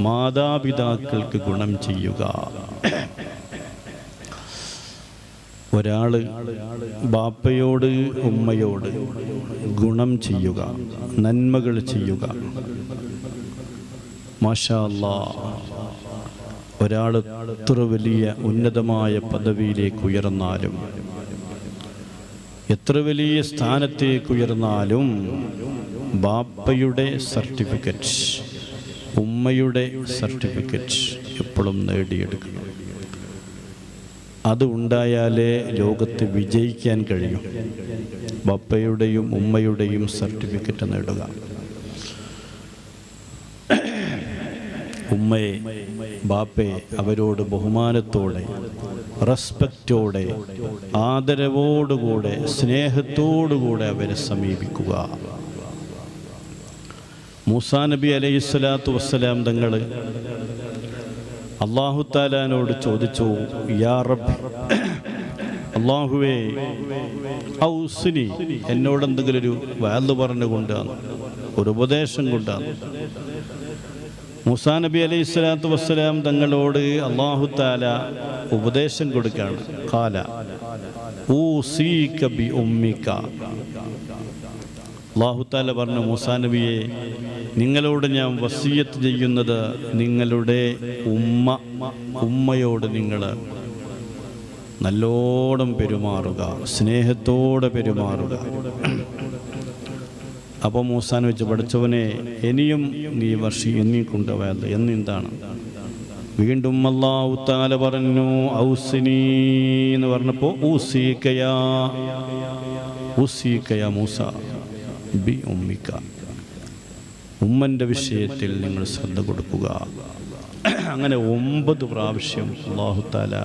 മാതാപിതാക്കൾക്ക് ഗുണം ചെയ്യുക. ഒരാള് ബാപ്പയോട് ഉമ്മയോട് ഗുണം ചെയ്യുക, നന്മകൾ ചെയ്യുക. മാഷാ അല്ലാഹ്, ഒരാൾ എത്ര വലിയ ഉന്നതമായ പദവിയിലേക്ക് ഉയർന്നാലും, എത്ര വലിയ സ്ഥാനത്തേക്ക് ഉയർന്നാലും ബാപ്പയുടെ സർട്ടിഫിക്കറ്റ്, ഉമ്മയുടെ സർട്ടിഫിക്കറ്റ് എപ്പോഴും നേടിയെടുക്കണം. അത് ഉണ്ടായാലേ ലോകത്ത് വിജയിക്കാൻ കഴിയും. ബാപ്പയുടെയും ഉമ്മയുടെയും സർട്ടിഫിക്കറ്റ് നേടുക. ഉമ്മയെ, ബാപ്പയെ അവരോട് ബഹുമാനത്തോടെ, റെസ്പെക്റ്റോടെ, ആദരവോടുകൂടെ, സ്നേഹത്തോടുകൂടെ അവരെ സമീപിക്കുക. മൂസാ നബി അലൈഹിസ്സലാത്തു വസ്സലാം തങ്ങൾ അല്ലാഹു തആലാനോട് ചോദിച്ചു, യാ റബ്ബ്, അല്ലാഹുവേ, ഔസ്നി, എന്നോട് എന്തെങ്കിലും ഒരു വഅദ് പറഞ്ഞുകൊണ്ടാണ്, ഒരു ഉപദേശം കൊണ്ടാണ്. മൂസാ നബി അലൈഹിസ്സലാത്തു വസ്സലാം തങ്ങളോട് അല്ലാഹു തആല ഉപദേശം കൊടുക്കുകയാണ്. ഖാല ഊസീക ബി ഉമ്മിക. അല്ലാഹു തആല പറഞ്ഞു, മൂസാ നബിയെ, നിങ്ങളോട് ഞാൻ വസിയത്ത് ചെയ്യുന്നത് നിങ്ങളുടെ ഉമ്മയോട് നിങ്ങൾ നല്ലോണം പെരുമാറുക, സ്നേഹത്തോടെ പെരുമാറുക. അപ്പോൾ മൂസാൻ വെച്ച്, പഠിച്ചവനെ, ഇനിയും നീ ഇനിയും കൊണ്ടുപോയത് എന്നെന്താണ്? വീണ്ടും അല്ലാഹു തആല പറഞ്ഞു, ഔസിനി എന്ന് പറഞ്ഞപ്പോൾ ഊസീകയാ മൂസ ബി ഉമ്മിക, ഉമ്മൻ്റെ വിഷയത്തിൽ നിങ്ങൾ ശ്രദ്ധ കൊടുക്കുക. അങ്ങനെ 9 പ്രാവശ്യം അല്ലാഹു തആല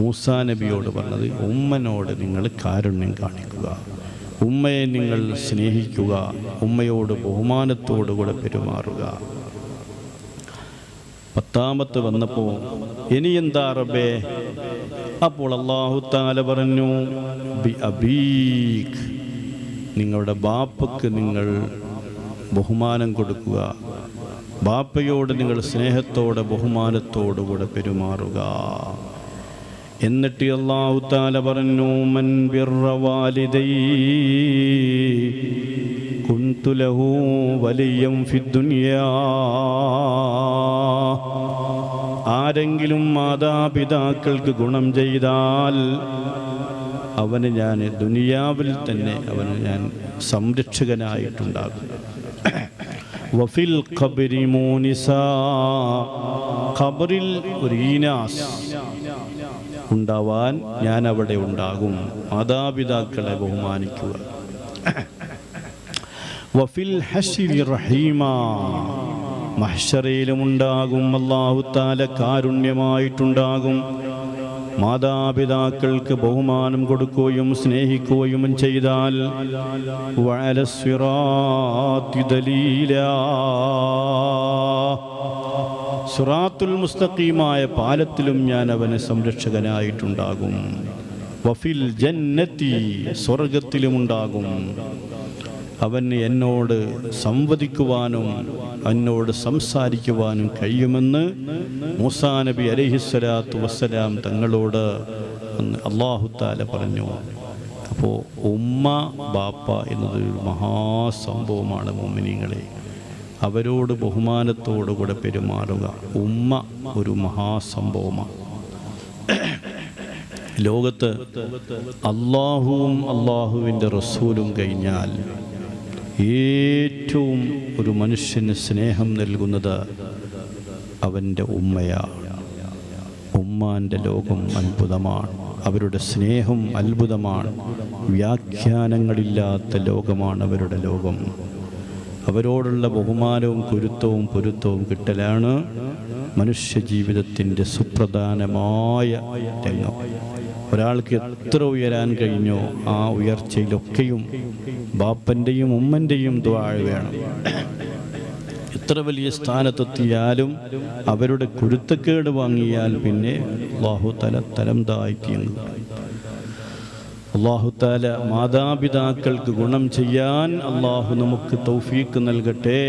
മൂസാ നബിയോട് പറഞ്ഞത്, ഉമ്മനോട് നിങ്ങൾ കാരുണ്യം കാണിക്കുക, ഉമ്മയെ നിങ്ങൾ സ്നേഹിക്കുക, ഉമ്മയോട് ബഹുമാനത്തോടുകൂടെ പെരുമാറുക. 10ാമത്തെ വന്നപ്പോൾ ഇനി എന്താ റബ്ബേ? അപ്പോൾ അല്ലാഹു തആല പറഞ്ഞു, ബി അബീക്, നിങ്ങളുടെ ബാപ്പക്ക് നിങ്ങൾ ബഹുമാനം കൊടുക്കുക, ബാപ്പയോട് നിങ്ങൾ സ്നേഹത്തോടെ ബഹുമാനത്തോടുകൂടെ പെരുമാറുക. എന്നിട്ട് അല്ലാഹു തആല പറഞ്ഞു, മൻ ബിർറ വാലിദൈ കുൻതു ലഹു വലിയം ഫിദ്ദുനിയാ. ആരെങ്കിലും മാതാപിതാക്കൾക്ക് ഗുണം ചെയ്താൽ അവന് ഞാൻ ദുനിയാവിൽ തന്നെ അവന് ഞാൻ സംരക്ഷകനായിട്ടുണ്ടാകും. വഫിൽ ഖബ്രി മൂനിസാ, ഖബറിൽ ഒരു ഈനാസ് ഉണ്ടാവാൻ ഞാൻ അവിടെ ഉണ്ടാകും. മാതാപിതാക്കളെ ബഹുമാനിക്കുക. വഫിൽ ഹശ്രി റഹീമാ, മഹ്ശറയിലും ഉണ്ടാകും അല്ലാഹു തആല കാരുണ്യമായിട്ടുണ്ടാകും. മാതാപിതാക്കൾക്ക് ബഹുമാനം കൊടുക്കുകയും സ്നേഹിക്കുകയും ചെയ്താൽ വഅല സിറാത്തി ദലീലാ, സിറാത്തുൽ മുസ്തഖീമായ പാലത്തിലും ഞാൻ അവന് സംരക്ഷകനായിട്ടുണ്ടാകും. വഫിൽ ജന്നത്തി, സ്വർഗത്തിലുമുണ്ടാകും. അവന് എന്നോട് സംവദിക്കുവാനും എന്നോട് സംസാരിക്കുവാനും കഴിയുമെന്ന് മൂസാ നബി അലൈഹിസ്സലാത്തു വസ്സലാം തങ്ങളോട് അല്ലാഹു തആല പറഞ്ഞു. അപ്പോൾ ഉമ്മ ബാപ്പ എന്നതൊരു മഹാസംഭവമാണ് മുഅ്മിനീങ്ങളെ. അവരോട് ബഹുമാനത്തോടുകൂടെ പെരുമാറുക. ഉമ്മ ഒരു മഹാസംഭവമാണ്. ലോകത്ത് അല്ലാഹുവും അല്ലാഹുവിൻ്റെ റസൂലും കഴിഞ്ഞാൽ ഏറ്റവും ഒരു മനുഷ്യന് സ്നേഹം നൽകുന്നത് അവൻ്റെ ഉമ്മയാണ്. ഉമ്മാൻ്റെ ലോകം അത്ഭുതമാണ്. അവരുടെ സ്നേഹം അത്ഭുതമാണ്. വ്യാഖ്യാനങ്ങളില്ലാത്ത ലോകമാണ് അവരുടെ ലോകം. അവരോടുള്ള ബഹുമാനവും കുരുത്തവും പൊരുത്തവും കിട്ടലാണ് മനുഷ്യജീവിതത്തിൻ്റെ സുപ്രധാനമായ രംഗം. ഒരാൾക്ക് എത്ര ഉയരാൻ കഴിഞ്ഞോ ആ ഉയർച്ചയിലൊക്കെയും ബാപ്പൻ്റെയും ഉമ്മൻ്റെയും ദുആ വേണം. എത്ര വലിയ സ്ഥാനത്തെത്തിയാലും അവരുടെ കുരുത്തക്കേട് വാങ്ങിയാൽ പിന്നെ അല്ലാഹു തആല തരം താഴ്ത്തി. അല്ലാഹു തആല മാതാപിതാക്കൾക്ക് ഗുണം ചെയ്യാൻ അല്ലാഹു നമുക്ക് തൗഫീഖ് നൽകട്ടെ.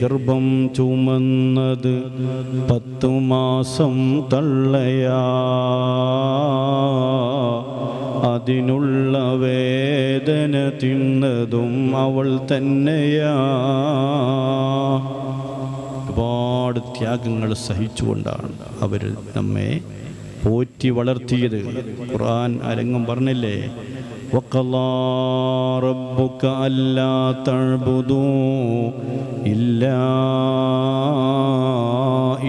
ഗർഭം ചുമന്നത് 10 മാസം തള്ളയാ, അതിനുള്ള വേദന തിന്നതും അവൾ തന്നെയാ. ഒരുപാട് ത്യാഗങ്ങൾ സഹിച്ചുകൊണ്ടാണ് അവർ നമ്മെ പോറ്റി വളർത്തിയത്. ഖുർആൻ ആരെങ്കിലും പറഞ്ഞില്ലേ, വഖളാ റബ്ബുക അല്ലാ തഅ്ബുദൂ ഇല്ലാ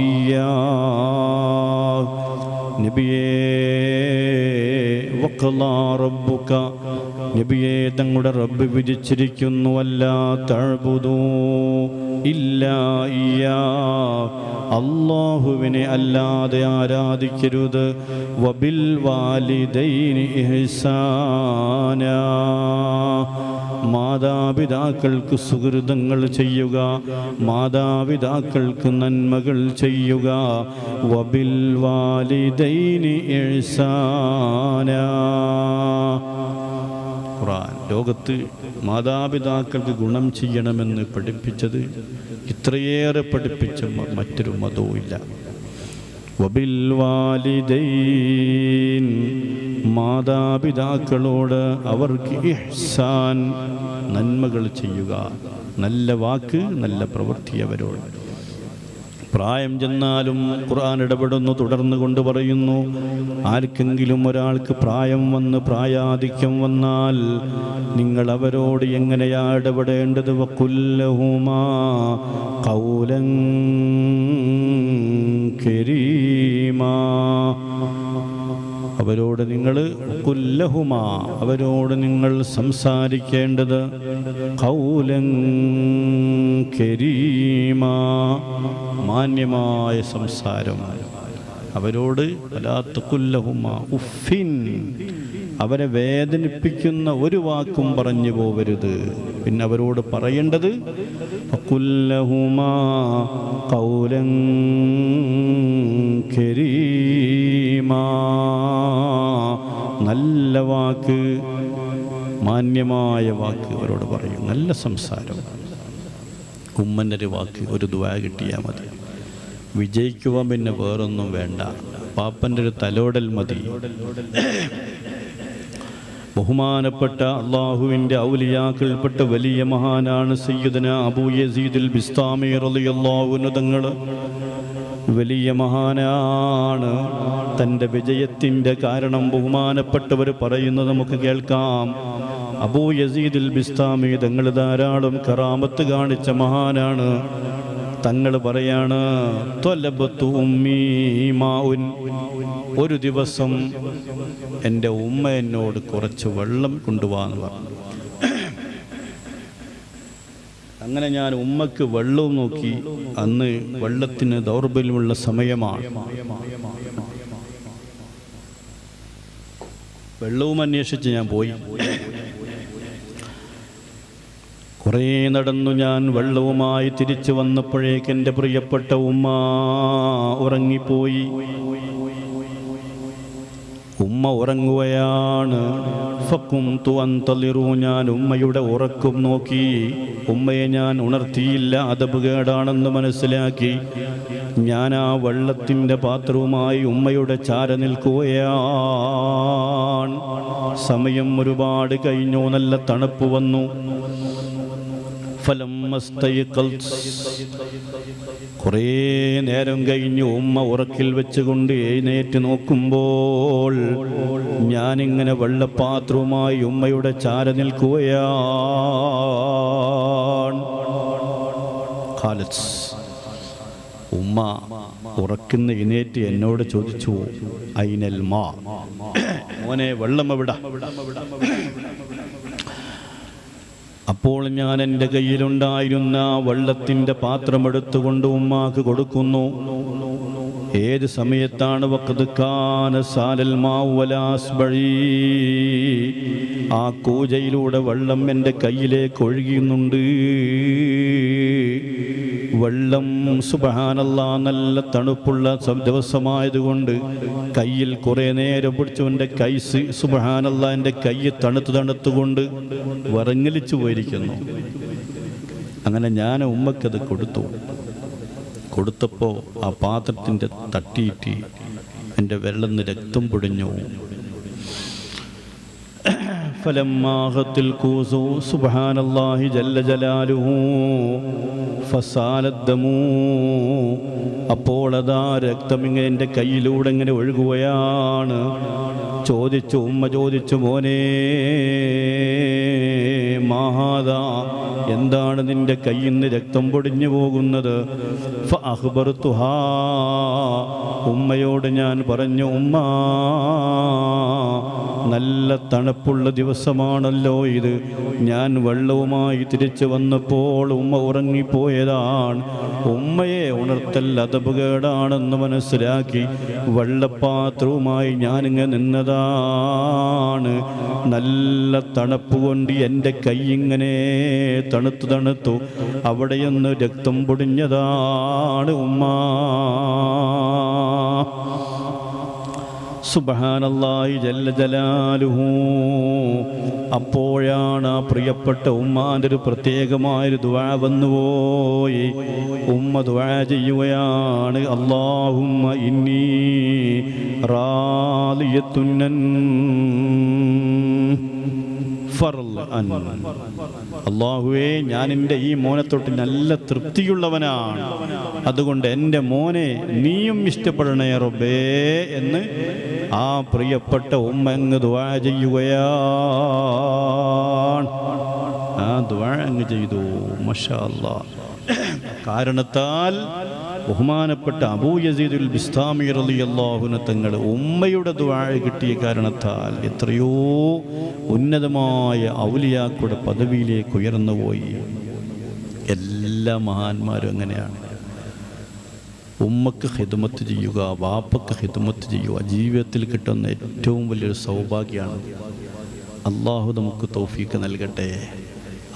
ഇയ്യാഹ്. നബിയേ, വഖളാ റബ്ബുക, നബിയെ തങ്ങളുടെ റബ്ബ് വിധിച്ചിരിക്കുന്നു, അല്ലാ തഅ്ബുദൂ ഇല്ലാ ഇയ്യാഹ്, അല്ലാഹുവിനെ അല്ലാതെ ആരാധിക്കരുത്. വബിൽ വാലിദൈനി ഇഹ്സാനാ, മാതാപിതാക്കൾക്ക് സുഹൃതങ്ങൾ ചെയ്യുക, മാതാപിതാക്കൾക്ക് നന്മകൾ ചെയ്യുക. വബിൽ വാലിദൈനി ഇഹ്സാനാ. ഖുർആൻ ലോകത്ത് മാതാപിതാക്കൾക്ക് ഗുണം ചെയ്യണമെന്ന് പഠിപ്പിച്ചത് ഇത്രയേറെ പഠിപ്പിച്ച മറ്റൊരു മതവും ഇല്ല. വബിൽ വാലിദൈൻ, മാതാപിതാക്കളോട് അവർക്ക് ഇഹ്സാൻ, നന്മകൾ ചെയ്യുക, നല്ല വാക്ക് നല്ല പ്രവൃത്തി അവരോട്. പ്രായം ചെന്നാലും ഖുർആൻ ഇടപെടുന്നു, തുടർന്ന് കൊണ്ട് പറയുന്നു, ആർക്കെങ്കിലും ഒരാൾക്ക് പ്രായം വന്ന് പ്രായാധിക്യം വന്നാൽ നിങ്ങൾ അവരോട് എങ്ങനെയാ ഇടപെടേണ്ടത്? വഖുല്ലഹുമാ ഖൗലൻ കരീമാ, അവരോട് നിങ്ങൾ കുല്ലഹുമാ, അവരോട് നിങ്ങൾ സംസാരിക്കേണ്ടത് ഖൗലൻ കരീമാ, മാന്യമായ സംസാരം. അവരോട് വലാ തഖുല്ലഹുമാ ഉഫിൻ, അവരെ വേദനിപ്പിക്കുന്ന ഒരു വാക്കും പറഞ്ഞു പോവരുത്. പിന്നെ അവരോട് പറയേണ്ടത് വഖുല്ലഹുമാ ഖൗലൻ കരീമാ, നല്ല വാക്ക്, മാന്യമായ വാക്ക് അവരോട് പറയും. നല്ല സംസാരം. ഉമ്മൻ്റെ ഒരു വാക്ക്, ഒരു ദുആ കിട്ടിയാൽ മതി. വിജയിക്കുവാൻ പിന്നെ വേറൊന്നും വേണ്ട. പാപ്പൻ്റെ ഒരു തലോടൽ മതി. ബഹുമാനപ്പെട്ട അള്ളാഹുവിൻ്റെ ഔലിയാക്കൾപ്പെട്ട വലിയ മഹാനാണ് സയ്യിദന അബൂ യസീദുൽ ബിസ്താമി റളിയല്ലാഹു അൻഹു തങ്ങൾ. വലിയ മഹാനാണ്. തൻ്റെ വിജയത്തിൻ്റെ കാരണം ബഹുമാനപ്പെട്ടവർ പറയുന്നത് നമുക്ക് കേൾക്കാം. അബൂ യസീദുൽ ബിസ്താമി തങ്ങൾ ധാരാളം കറാമത്ത് കാണിച്ച മഹാനാണ്. തങ്ങൾ പറയാണ്, ത്വലബത്തു ഉമ്മീ മാഉൻ, ഒരു ദിവസം എൻ്റെ ഉമ്മ എന്നോട് കുറച്ച് വെള്ളം കൊണ്ടുപോകാന്ന് പറഞ്ഞു. അങ്ങനെ ഞാൻ ഉമ്മക്ക് വെള്ളവും നോക്കി. അന്ന് വെള്ളത്തിന് ദൗർബല്യമുള്ള സമയമാണ്. വെള്ളവും അന്വേഷിച്ച് ഞാൻ പോയി. കുറേ നടന്നു ഞാൻ വെള്ളവുമായി തിരിച്ചു വന്നപ്പോഴേക്ക് എൻ്റെ പ്രിയപ്പെട്ട ഉമ്മ ഉറങ്ങിപ്പോയി. ഉമ്മ ഉറങ്ങുകയാണ്. ഫഖുംതു അൻതളിറു, ഞാൻ ഉമ്മയുടെ ഉറക്കം നോക്കി. ഉമ്മയെ ഞാൻ ഉണർത്തിയില്ല, അദബ് കേടാണെന്ന് മനസ്സിലാക്കി. ഞാൻ ആ വെള്ളത്തിൻ്റെ പാത്രവുമായി ഉമ്മയുടെ ചാര നിൽക്കുകയാണ്. സമയം ഒരുപാട് കഴിഞ്ഞു, നല്ല തണുപ്പ് വന്നു. കുറേ നേരം കഴിഞ്ഞു ഉമ്മ ഉറക്കിൽ വെച്ചുകൊണ്ട് എഴുന്നേറ്റ് നോക്കുമ്പോൾ ഞാനിങ്ങനെ വെള്ളപ്പാത്രവുമായി ഉമ്മയുടെ ചാര നിൽക്കുകയാണ്. ഉമ്മ ഉറക്കുന്ന എഴുന്നേറ്റ് എന്നോട് ചോദിച്ചു, ഐനൽ മാ, മോനെ വെള്ളം എവിടാ? അപ്പോൾ ഞാൻ എൻ്റെ കയ്യിലുണ്ടായിരുന്ന വെള്ളത്തിൻ്റെ പാത്രമെടുത്തുകൊണ്ട് ഉമ്മാക്ക് കൊടുക്കുന്നു. ഏത് സമയത്താണ്? വഖദ് കാന സാലൽ മാഉ വലാ അസ്ബഈ, ആ കൂജയിലൂടെ വെള്ളം എൻ്റെ കയ്യിലേക്ക് ഒഴുകുന്നുണ്ട്. വെള്ളം സുബ്ഹാനല്ലാഹ് നല്ല തണുപ്പുള്ള ദിവസമായതുകൊണ്ട് കയ്യിൽ കുറേ നേരം പിടിച്ചവൻ്റെ കൈ സുബ്ഹാനല്ലാഹ് എൻ്റെ കൈ തണുത്തുകൊണ്ട് വിറങ്ങലിച്ചു പോയിരിക്കുന്നു. അങ്ങനെ ഞാൻ ഉമ്മക്കത് കൊടുത്തപ്പോൾ ആ പാത്രത്തിൻ്റെ തട്ടിയിട്ട് എൻ്റെ വിരലിൽ രക്തം പൊടിഞ്ഞു. ഫലമ്മാഹത്തിൽ കൂസു സുബ്ഹാനല്ലാഹി ജല്ല ജലാലുഹു ഫസാലദ്ദമു. അപ്പോൾ അതാ രക്തം ഇങ്ങനെ എൻ്റെ കയ്യിലൂടെ ഇങ്ങനെ ഒഴുകുകയാണ്. ഉമ്മ ചോദിച്ചു, മോനെ മാഹാദാ, എന്താണ് നിന്റെ കയ്യിൽ നിന്ന് രക്തം പൊടിഞ്ഞു പോകുന്നത്? ഫഅഖ്ബർതുഹാ, ഉമ്മയോട് ഞാൻ പറഞ്ഞു, ഉമ്മ നല്ല തണുപ്പുള്ള ദിവസമാണല്ലോ ഇത്. ഞാൻ വെള്ളവുമായി തിരിച്ചു വന്നപ്പോൾ ഉമ്മ ഉറങ്ങിപ്പോയതാണ്. ഉമ്മയെ ഉണർത്തൽ അദബുകേടാണെന്ന് മനസ്സിലാക്കി വെള്ളപ്പാത്രവുമായി ഞാനിങ്ങനെ നിന്നതാണ്. നല്ല തണുപ്പ് കൊണ്ട് എൻ്റെ കൈ ഇങ്ങനെ തണുത്തു. അവിടെയൊന്ന് രക്തം പൊടിഞ്ഞതാണ് ഉമ്മ. സുബ്ഹാനല്ലാഹി ജല്ല ജലാലുഹു. അപ്പോഴാണ് ആ പ്രിയപ്പെട്ട ഉമ്മാൻ്റെ ഒരു പ്രത്യേകമായൊരു ദുആ വന്നുപോയി. ഉമ്മ ദുആ ചെയ്യുകയാണ്, അല്ലാഹുമ്മ ഇന്നി റാദിയത്തുൻ അല്ലാഹുവേ, ഞാൻ എൻ്റെ ഈ മോനെ തൊട്ട് നല്ല തൃപ്തിയുള്ളവനാണ്. അതുകൊണ്ട് എൻ്റെ മോനെ നീയും ഇഷ്ടപ്പെടണേ റബ്ബേ എന്ന് ആ പ്രിയപ്പെട്ട ഉമ്മ അങ്ങ് ദുആ ചെയ്യുകയാണ്. ആ ദുആ അങ്ങ് ചെയ്തു. മാഷാ അല്ലാഹ്. കാരണത്താൽ ബഹുമാനപ്പെട്ട അബൂ യസീദുൽ ബിസ്താമി റളിയല്ലാഹു അൻഹു തങ്ങൾ ഉമ്മയുടെ ദുആ കിട്ടിയ കാരണത്താൽ എത്രയോ ഉന്നതമായ ഔലിയാക്കളുടെ പദവിയിലേക്ക് ഉയർന്നുപോയി. എല്ലാ മഹാന്മാരും അങ്ങനെയാണ്. ഉമ്മക്ക് ഖിദ്മത്ത് ചെയ്യുക, വാപ്പക്ക് ഖിദ്മത്ത് ചെയ്യുക ജീവിതത്തിൽ കിട്ടുന്ന ഏറ്റവും വലിയൊരു സൗഭാഗ്യമാണ്. അള്ളാഹു നമുക്ക് തൗഫീഖ് നൽകട്ടെ.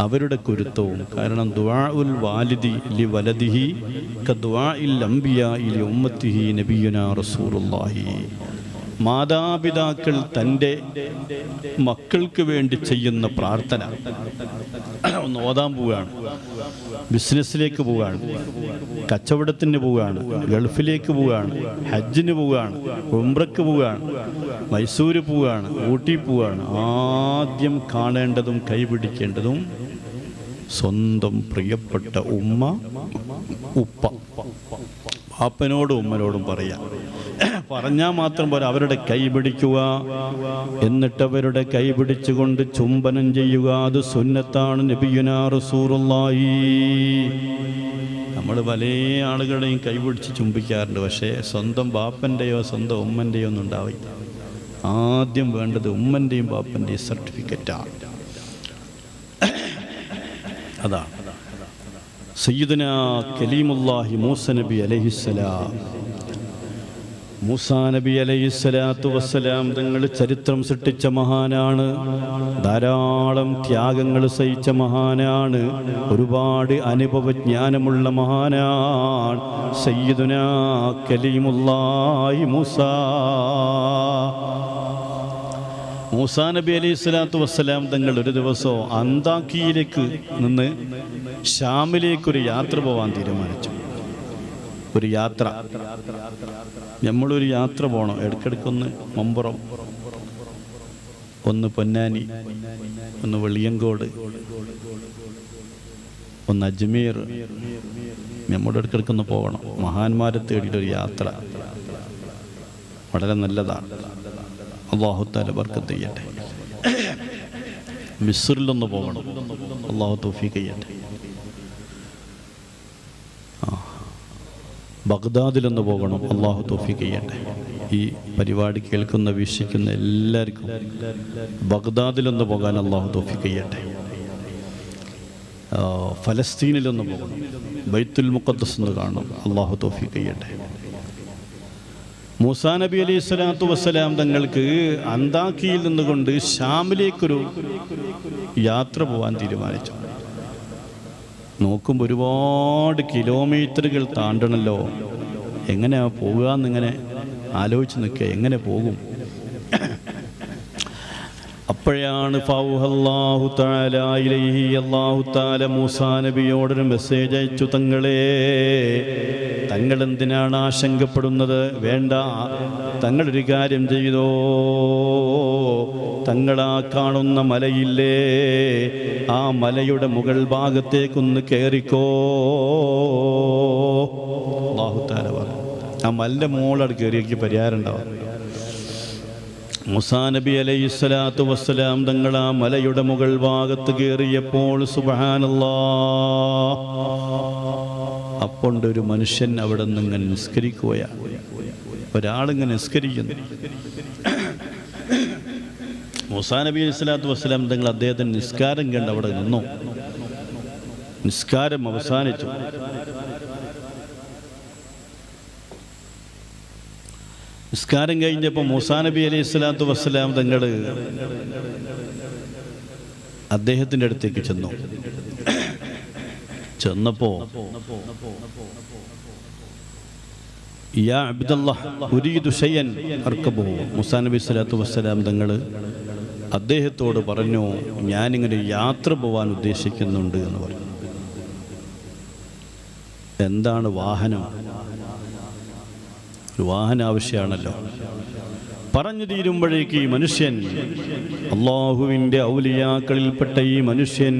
അവരുടെ കുരുത്തവും, കാരണം ദുആഉൽ വാലിദി ലി വലദിഹി കദുആഇൽ അംബിയാഇ ലി ഉമ്മത്തിഹി നബിയുനാ റസൂലുള്ളാഹി. മാതാപിതാക്കൾ തൻ്റെ മക്കൾക്ക് വേണ്ടി ചെയ്യുന്ന പ്രാർത്ഥന. ഒന്ന് ഓതാൻ പോവുകയാണ്, ബിസിനസ്സിലേക്ക് പോവുകയാണ്, കച്ചവടത്തിന് പോവുകയാണ്, ഗൾഫിലേക്ക് പോവുകയാണ്, ഹജ്ജിന് പോവുകയാണ്, ഉംറയ്ക്ക് പോവുകയാണ്, മൈസൂര് പോവുകയാണ്, ഊട്ടി പോവുകയാണ്. ആദ്യം കാണേണ്ടതും കൈപിടിക്കേണ്ടതും സ്വന്തം പ്രിയപ്പെട്ട ഉമ്മ, ഉപ്പ. പാപ്പനോടും ഉമ്മനോടും പറയാം. പറഞ്ഞാൽ മാത്രം പോരാ, അവരുടെ കൈ പിടിക്കുക, എന്നിട്ട് അവരുടെ കൈ പിടിച്ചുകൊണ്ട് ചുംബനം ചെയ്യുക. അത് സുന്നത്താണ് നബിയുനാ റസൂലുള്ളാഹി. നമ്മൾ പല ആളുകളെയും കൈപിടിച്ച് ചുംബിക്കാറുണ്ട്, പക്ഷേ സ്വന്തം ബാപ്പൻ്റെയോ സ്വന്തം ഉമ്മൻ്റെയോ ഒന്നും ഉണ്ടാവില്ല. ആദ്യം വേണ്ടത് ഉമ്മൻ്റെയും ബാപ്പൻ്റെയും സർട്ടിഫിക്കറ്റാണ്. അതാണ് സയ്യിദുനാ കലീമുല്ലാഹി മൂസ നബി അലൈഹിസ്സലാം. മൂസാ നബി അലൈഹിസ്സലാത്തു വസ്സലാം തങ്ങൾ ചരിത്രം സൃഷ്ടിച്ച മഹാനാണ്. ധാരാളം ത്യാഗങ്ങൾ സഹിച്ച മഹാനാണ്. ഒരുപാട് അനുഭവജ്ഞാനമുള്ള മഹാനാണ് സയ്യിദുനാ കലീമുല്ലാഹി മൂസാ നബി അലൈഹിസ്സലാത്തു വസ്സലാം തങ്ങൾ ഒരു ദിവസം അന്താക്കിയിലേക്ക് നിന്ന് ഷാമിലേക്കൊരു യാത്ര പോകാൻ തീരുമാനിച്ചു. ഒരു യാത്ര, നമ്മളൊരു യാത്ര പോകണം. ഇടയ്ക്കിടയ്ക്കൊന്ന് മമ്പുറം, ഒന്ന് പൊന്നാനി, ഒന്ന് വെളിയങ്കോട്, ഒന്ന് അജ്മീർ, നമ്മുടെ ഇടയ്ക്കിടയ്ക്കൊന്ന് പോകണം. മഹാന്മാരെ തേടിയിട്ടൊരു യാത്ര വളരെ നല്ലതാണ്. അല്ലാഹു തആല ബർക്കത്ത് ചെയ്യട്ടെ. മിസ്റിലൊന്ന് പോകണം. അല്ലാഹു തൗഫീഖ് ചെയ്യട്ടെ. ബഗ്ദാദിലൊന്ന് പോകണം. അല്ലാഹു തൗഫീഖ് ചെയ്യട്ടെ. ഈ പരിപാടി കേൾക്കുന്ന വീക്ഷിക്കുന്ന എല്ലാവർക്കും ബഗ്ദാദിലൊന്ന് പോകാൻ അല്ലാഹു തൗഫീഖ് ചെയ്യട്ടെ. ഫലസ്തീനിലൊന്ന് പോകണം. ബൈത്തുൽ മുഖദ്ദസ് ഒന്ന് കാണണം. അല്ലാഹു തൗഫീഖ് ചെയ്യട്ടെ. മൂസാ നബി അലൈഹി സ്വലാത്തു വസ്സലാം തങ്ങൾക്ക് അന്താക്കിയിൽ നിന്നുകൊണ്ട് ഷാമിലേക്കൊരു യാത്ര പോകാൻ തീരുമാനിച്ചു. നോക്കുമ്പോൾ ഒരുപാട് കിലോമീറ്ററുകൾ താണ്ടണല്ലോ, എങ്ങനെയാ പോകുക എന്നിങ്ങനെ ആലോചിച്ച് നിൽക്കുക, എങ്ങനെ പോകും? അപ്പോഴാണ് അല്ലാഹു തആല മൂസാ നബിയോടൊരു മെസ്സേജ് അയച്ചു, തങ്ങൾ എന്തിനാണ് ആശങ്കപ്പെടുന്നത്? വേണ്ട, തങ്ങളൊരു കാര്യം ചെയ്തോ, തങ്ങളാ കാണുന്ന മലയില്ലേ, ആ മലയുടെ മുകൾ ഭാഗത്തേക്കൊന്ന് കയറിക്കോ. അല്ലാഹു തആല പറഞ്ഞു, ആ മലൻ്റെ മുകളിൽ കയറിയേക്ക് പരിഹാരം ഉണ്ടാവും. മൂസാ നബി അലൈഹിസ്സലാത്തു വസ്സലാം തങ്ങൾ ആ മലയുടെ മുകൾ ഭാഗത്ത് കയറിയപ്പോൾ സുബ്ഹാനല്ലാഹ്, അപ്പോണ്ടൊരു മനുഷ്യൻ അവിടെ നിന്ന് ഇങ്ങനെ നിസ്കരിക്കുകയാണ്. ഒരാളിങ്ങനെ നിസ്കരിക്കുന്നു. മൂസാ നബി അലൈഹിസ്സലാത്തു വസ്സലാം തങ്ങൾ അദ്ദേഹത്തിന് നിസ്കാരം കണ്ട് അവിടെ നിന്നു. നിസ്കാരം അവസാനിച്ചു. നിസ്കാരം കഴിഞ്ഞപ്പോൾ മൂസാ നബി അലൈഹി സ്വലാത്തു വസ്സലാം തങ്ങൾ അദ്ദേഹത്തിൻ്റെ അടുത്തേക്ക് ചെന്നപ്പോൾ യാ അബ്ദല്ലാഹ് ഉരീദു ശൈഅൻ അർകബുഹു, മൂസാ നബി സ്വലാത്തു വസ്സലാം തങ്ങൾ അദ്ദേഹത്തോട് പറഞ്ഞു, ഞാനിങ്ങനെ യാത്ര പോവാൻ ഉദ്ദേശിക്കുന്നുണ്ട് എന്ന് പറഞ്ഞു. എന്താണ് വാഹനം? വാഹനം ആവശ്യമാണല്ലോ. പറഞ്ഞു തീരുമ്പോഴേക്ക് ഈ മനുഷ്യൻ, അള്ളാഹുവിൻ്റെ ഔലിയാക്കളിൽപ്പെട്ട ഈ മനുഷ്യൻ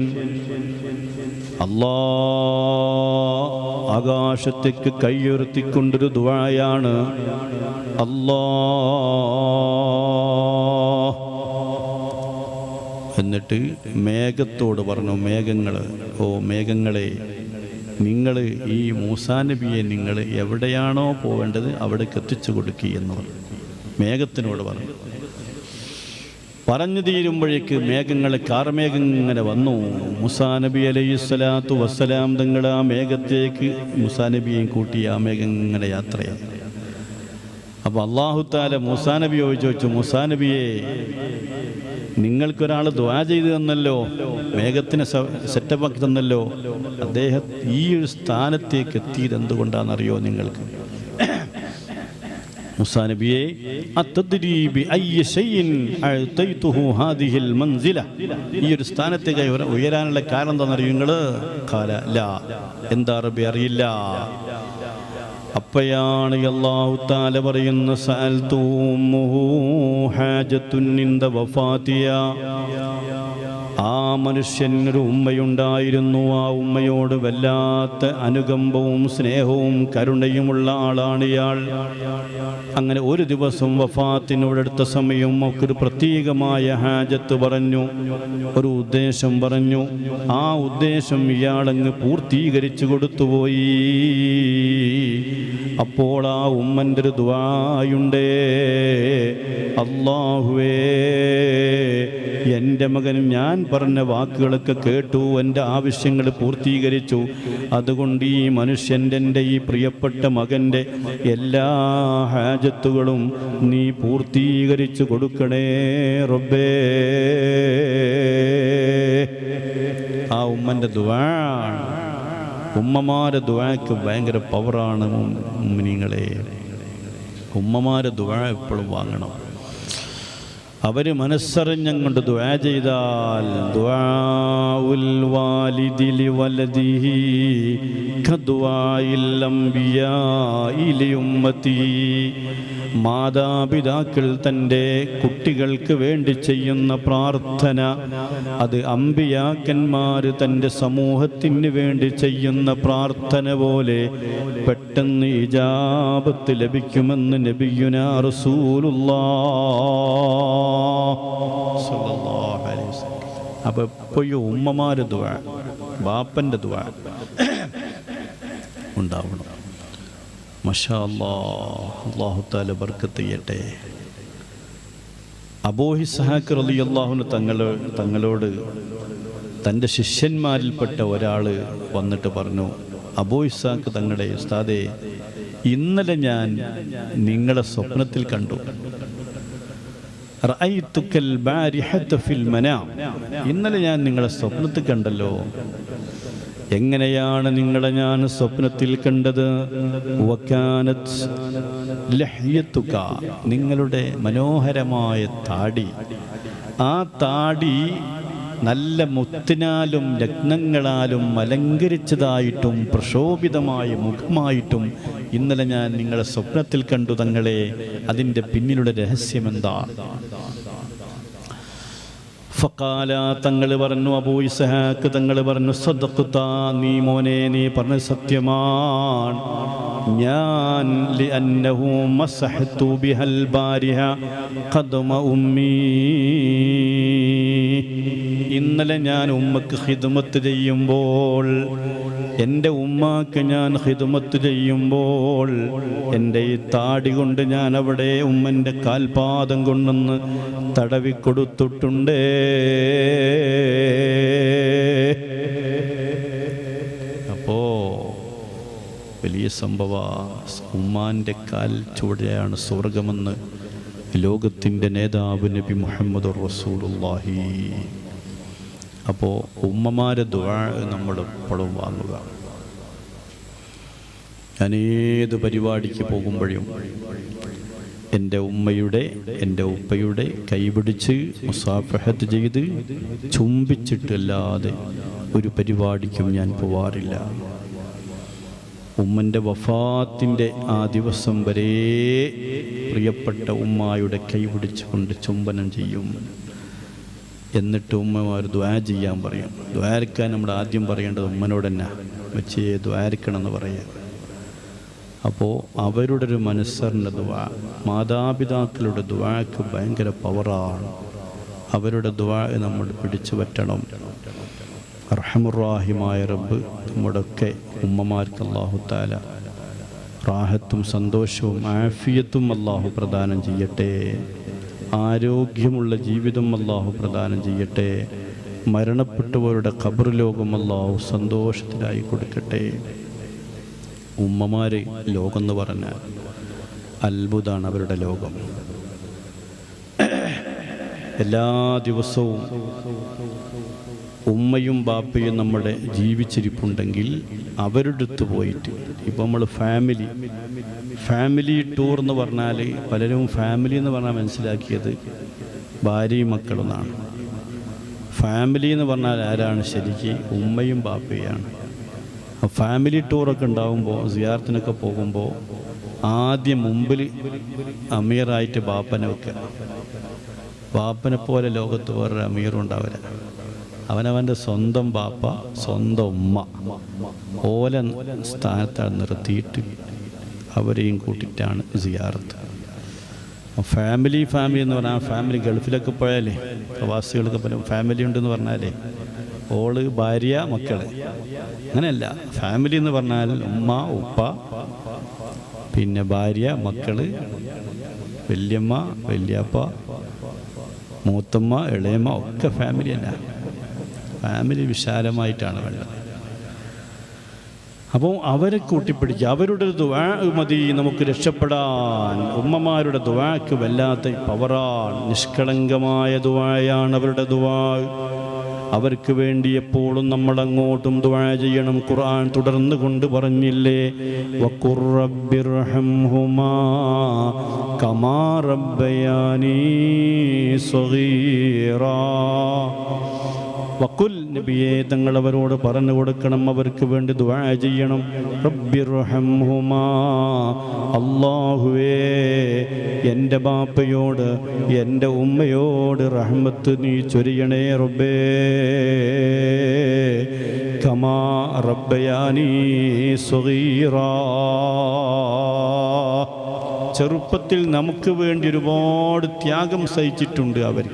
ആകാശത്തേക്ക് കൈയുയർത്തിക്കൊണ്ടൊരു ദുആയാണ്, എന്നിട്ട് മേഘത്തോട് പറഞ്ഞു, മേഘങ്ങളെ നിങ്ങൾ ഈ മൂസാ നബിയെ നിങ്ങൾ എവിടെയാണോ പോവേണ്ടത് അവിടേക്ക് എത്തിച്ചു കൊടുക്കുക എന്ന് പറഞ്ഞു. മേഘത്തിനോട് പറഞ്ഞു തീരുമ്പോഴേക്ക് കാർമേഘം ഇങ്ങനെ വന്നു. മൂസാ നബി അലൈഹിസ്സലാത്തു വസ്സലാം തങ്ങൾ ആ മേഘത്തേക്ക് മൂസാ നബിയെയും കൂട്ടി ആ മേഘം ഇങ്ങനെ യാത്രയാണ്. അപ്പോൾ അല്ലാഹു തആല മൂസാ നബിയോട് ചോദിച്ചു, മൂസാ നബിയെ, നിങ്ങൾക്കൊരാൾ ദുആ ചെയ്തു തന്നല്ലോ, മേഘത്തിനെ സെറ്റപ്പാക്കി തന്നല്ലോ, അദ്ദേഹം ഈ ഒരു സ്ഥാനത്തേക്ക് എത്തിയത് എന്തുകൊണ്ടാണെന്നറിയോ നിങ്ങൾക്ക്? മൂസാ നബിയെ, അത്തദ്രീ ബിഅയ്യി ശൈഇൻ അഅതൈതുഹു ഹാദിഹിൽ മൻസില, ഈ ഒരു സ്ഥാനത്തേക്ക് ഉയരാനുള്ള കാരണം എന്താണെന്നറിയോ നിങ്ങൾ? ഖാല ലാ, എന്താ റബ്ബി അറിയില്ല. അപ്പോഴാണ് അല്ലാഹു തആല പറയുന്ന, സഅൽതു ഉമ്മുഹു ഹാജത്തുൻ ഇൻദ വഫാതിയ, ആ മനുഷ്യനൊരു ഉമ്മയുണ്ടായിരുന്നു. ആ ഉമ്മയോട് വല്ലാത്ത അനുകമ്പവും സ്നേഹവും കരുണയുമുള്ള ആളാണ് ഇയാൾ. അങ്ങനെ ഒരു ദിവസം വഫാത്തിനോടടുത്ത സമയം ഒരു പ്രത്യേകമായ ഹാജത്ത് പറഞ്ഞു, ഒരു ഉദ്ദേശം പറഞ്ഞു. ആ ഉദ്ദേശം ഇയാളങ്ങ് പൂർത്തീകരിച്ചു കൊടുത്തുപോയി. അപ്പോൾ ആ ഉമ്മൻ്റെ ഒരു ദുആയുണ്ടേ, അല്ലാഹുവേ, എൻ്റെ മകൻ ഞാൻ പറഞ്ഞ വാക്കുകളൊക്കെ കേട്ടു, എൻ്റെ ആവശ്യങ്ങൾ പൂർത്തീകരിച്ചു. അതുകൊണ്ട് ഈ മനുഷ്യൻ്റെ, എൻ്റെ ഈ പ്രിയപ്പെട്ട മകൻ്റെ എല്ലാ ഹാജത്തുകളും നീ പൂർത്തീകരിച്ചു കൊടുക്കണേ റബ്ബേ. ആ ഉമ്മൻ്റെ ദുആ, ഉമ്മമാരെ ദുആക്ക് ഭയങ്കര പവറാണ് മുഅ്മിനീങ്ങളെ. ഉമ്മമാരെ ദുആ എപ്പോഴും വാങ്ങണം. അവർ മനസ്സറിഞ്ഞുകൊണ്ട് ദുആ ചെയ്താൽ, ദുആഉൽ വാലിദി ലിവലദിഹി കദുആഇൽ അംബിയാഇ ലിഉമ്മതി, മാതാപിതാക്കൾ തൻ്റെ കുട്ടികൾക്ക് വേണ്ടി ചെയ്യുന്ന പ്രാർത്ഥന അത് അമ്പിയാക്കന്മാർ തൻ്റെ സമൂഹത്തിന് വേണ്ടി ചെയ്യുന്ന പ്രാർത്ഥന പോലെ പെട്ടെന്ന് ഇജാബത്ത് ലഭിക്കുമെന്ന് നബിയുനാ റസൂലുള്ളാഹ് സ്വല്ലല്ലാഹു അലൈഹി വസല്ലം. അപ്പോൾ എപ്പോഴും ഉമ്മമാരുടെ ദുആ, ബാപ്പൻ്റെ ദുആ ഉണ്ടാവണം. മാഷാ അല്ലാഹ്, അല്ലാഹു തആല ബർക്കത്ത് ചെയ്യട്ടെ. അബൂ ഇസ്ഹാഖ് റളിയല്ലാഹു അൻഹു തങ്ങളോട് തൻ്റെ ശിഷ്യന്മാരിൽപ്പെട്ട ഒരാൾ വന്നിട്ട് പറഞ്ഞു, അബൂ ഇസ്ഹാഖ് തങ്ങളെ, ഉസ്താദേ, ഇന്നലെ ഞാൻ നിങ്ങളെ സ്വപ്നത്തിൽ കണ്ടു. റഅയ്തുക്കൽ ബാരിഹത ഫിൽ മനാം, ഇന്നലെ ഞാൻ നിങ്ങളെ സ്വപ്നത്തിൽ കണ്ടല്ലോ. എങ്ങനെയാണ് നിങ്ങളെ ഞാൻ സ്വപ്നത്തിൽ കണ്ടത്? വകാനത് ലഹ്യതുക, നിങ്ങളുടെ മനോഹരമായ താടി, ആ താടി നല്ല മുത്തിനാലും രത്നങ്ങളാലും അലങ്കരിച്ചതായിട്ടും പ്രശോഭിതമായ മുഖമായിട്ടും ഇന്നലെ ഞാൻ നിങ്ങളെ സ്വപ്നത്തിൽ കണ്ടു തങ്ങളെ. അതിൻ്റെ പിന്നിലുള്ള രഹസ്യമെന്താ? ഫഖാല, തങ്ങൾ പറഞ്ഞു, അബൂ ഇസ്ഹാഖ് തങ്ങൾ പറഞ്ഞു, സദഖ്ത, നീ മോനെ നീ പറഞ്ഞ സത്യമാണ്. ഞാൻ ലിഅന്നഹു മസഹ്തു ബിഹൽ ബാരിഹ ഖദമ ഉമ്മീ, ഇന്നലെ ഞാൻ ഉമ്മക്ക് ഖിദ്മത്ത് ചെയ്യുമ്പോൾ, എൻ്റെ ഉമ്മാക്ക് ഞാൻ ഖിദ്മത്ത് ചെയ്യുമ്പോൾ എൻ്റെ ഈ താടി കൊണ്ട് ഞാൻ അവിടെ ഉമ്മൻ്റെ കാൽപാദം കൊണ്ടൊന്ന് തടവിക്കൊടുത്തിട്ടുണ്ട്. അപ്പോ വലിയ സംഭവ, ഉമ്മാൻ്റെ കാൽ ചുവടെയാണ് സ്വർഗമെന്ന് ലോകത്തിൻ്റെ നേതാവ് നബി മുഹമ്മദ് റസൂലുള്ളാഹി. അപ്പോൾ ഉമ്മമാരെ ദുആ നമ്മൾ എപ്പോഴും വാങ്ങുക. ഞാൻ ഏത് പരിപാടിക്ക് പോകുമ്പോഴും എൻ്റെ ഉമ്മയുടെ എൻ്റെ ഉപ്പയുടെ കൈപിടിച്ച് മുസാഫഹത്ത് ചെയ്ത് ചുംബിച്ചിട്ടല്ലാതെ ഒരു പരിപാടിക്കും ഞാൻ പോവാറില്ല. ഉമ്മൻ്റെ വഫാത്തിൻ്റെ ആ ദിവസം വരെ പ്രിയപ്പെട്ട ഉമ്മായുടെ കൈപിടിച്ചുകൊണ്ട് ചുംബനം ചെയ്യും. എന്നിട്ട് ഉമ്മമാർ ദുആ ചെയ്യാൻ പറയും. ദുആരിക്കാൻ നമ്മൾ ആദ്യം പറയേണ്ടത് ഉമ്മനോട് തന്നെ, വെച്ച് ദുആരിക്കണം എന്ന് പറയാം. അപ്പോൾ അവരുടെ ഒരു മനസ്സറിൻ്റെ ദുആ, മാതാപിതാക്കളുടെ ദുആക്ക് ഭയങ്കര പവറാണ്. അവരുടെ ദുആ നമ്മൾ പിടിച്ചു പറ്റണം. അർഹമുർ-റഹീമായ റബ്ബ് നമ്മുടെയൊക്കെ ഉമ്മമാർക്ക് അല്ലാഹു തആല റാഹത്തും സന്തോഷവും ആഫിയത്തും അല്ലാഹു പ്രദാനം ചെയ്യട്ടെ. ആരോഗ്യമുള്ള ജീവിതം അല്ലാഹു പ്രദാനം ചെയ്യട്ടെ. മരണപ്പെട്ടവരുടെ ഖബർ ലോകം അല്ലാഹു സന്തോഷത്തിലായി കൊടുക്കട്ടെ. ഉമ്മമാർ ലോകം എന്ന് പറഞ്ഞാൽ അത്ഭുതമാണ് അവരുടെ ലോകം. എല്ലാ ദിവസവും ഉമ്മയും ബാപ്പയും നമ്മുടെ ജീവിച്ചിരിപ്പുണ്ടെങ്കിൽ അവരുടെ അടുത്ത് പോയിട്ട്, ഇപ്പം നമ്മൾ ഫാമിലി ടൂർ എന്ന് പറഞ്ഞാൽ പലരും ഫാമിലി എന്ന് പറഞ്ഞാൽ മനസ്സിലാക്കിയത് ഭാര്യയും മക്കളെന്നാണ്. ഫാമിലി എന്ന് പറഞ്ഞാൽ ആരാണ്? ശരിക്ക് ഉമ്മയും ബാപ്പയാണ്. ഫാമിലി ടൂറൊക്കെ ഉണ്ടാകുമ്പോൾ, സിയാറത്തിനൊക്കെ പോകുമ്പോൾ ആദ്യം മുമ്പിൽ അമീറായിട്ട് ബാപ്പനെ വെക്കുക. ബാപ്പനെ പോലെ ലോകത്ത് വേറൊരു അമീറും ഉണ്ടാവില്ല. അവനവൻ്റെ സ്വന്തം ബാപ്പ, സ്വന്തം ഉമ്മ ഓലെ സ്ഥാനത്താണ് നിർത്തിയിട്ട് അവരെയും കൂട്ടിയിട്ടാണ് സിയാറത്ത്. ഫാമിലി എന്ന് പറഞ്ഞാൽ ഫാമിലി ഗൾഫിലൊക്കെ പോയാലേ, പ്രവാസികൾക്ക് പല ഫാമിലി ഉണ്ടെന്ന് പറഞ്ഞാലേ ഓള് ഭാര്യ മക്കൾ, അങ്ങനെയല്ല. ഫാമിലി എന്ന് പറഞ്ഞാൽ ഉമ്മ ഉപ്പ, പിന്നെ ഭാര്യ മക്കള്, വല്യമ്മ വല്യപ്പ, മൂത്തമ്മ ഇളയമ്മ ഒക്കെ ഫാമിലി തന്നെ. ഫാമിലി വിശാലമായിട്ടാണ് വേണ്ടത്. അപ്പോൾ അവരെ കൂട്ടിപ്പിടിക്കുക. അവരുടെ ദുആ മതി നമുക്ക് രക്ഷപ്പെടാൻ. ഉമ്മമാരുടെ ദുആക്ക് വല്ലാത്ത പവറാണ്. നിഷ്കളങ്കമായ ദുആയാണ് അവരുടെ ദുആ. അവർക്ക് വേണ്ടി എപ്പോഴും നമ്മൾ അങ്ങോട്ടും ദുആ ചെയ്യണം. ഖുർആൻ തുടർന്ന് കൊണ്ട് പറഞ്ഞില്ലേ, വഖുർ റബ്ബിർഹംഹുമാ കമാ റബ്ബയാനീ സഗീറാ. വഖുൽ, നബിയെ തങ്ങൾ അവരോട് പറഞ്ഞു കൊടുക്കണം, അവർക്ക് വേണ്ടി ദുആ ചെയ്യണം. റബ്ബിർഹംഹുമാ, അല്ലാഹുവേ എൻ്റെ ബാപ്പയോട് എൻ്റെ ഉമ്മയോട് റഹ്മത്ത് നീ ചൊരിയണേ റബ്ബേ. കമാ റബ്ബയാനീ സഗീറാ. ചെറുപ്പത്തിൽ നമുക്ക് വേണ്ടി ഒരുപാട് ത്യാഗം സഹിച്ചിട്ടുണ്ട് അവർ.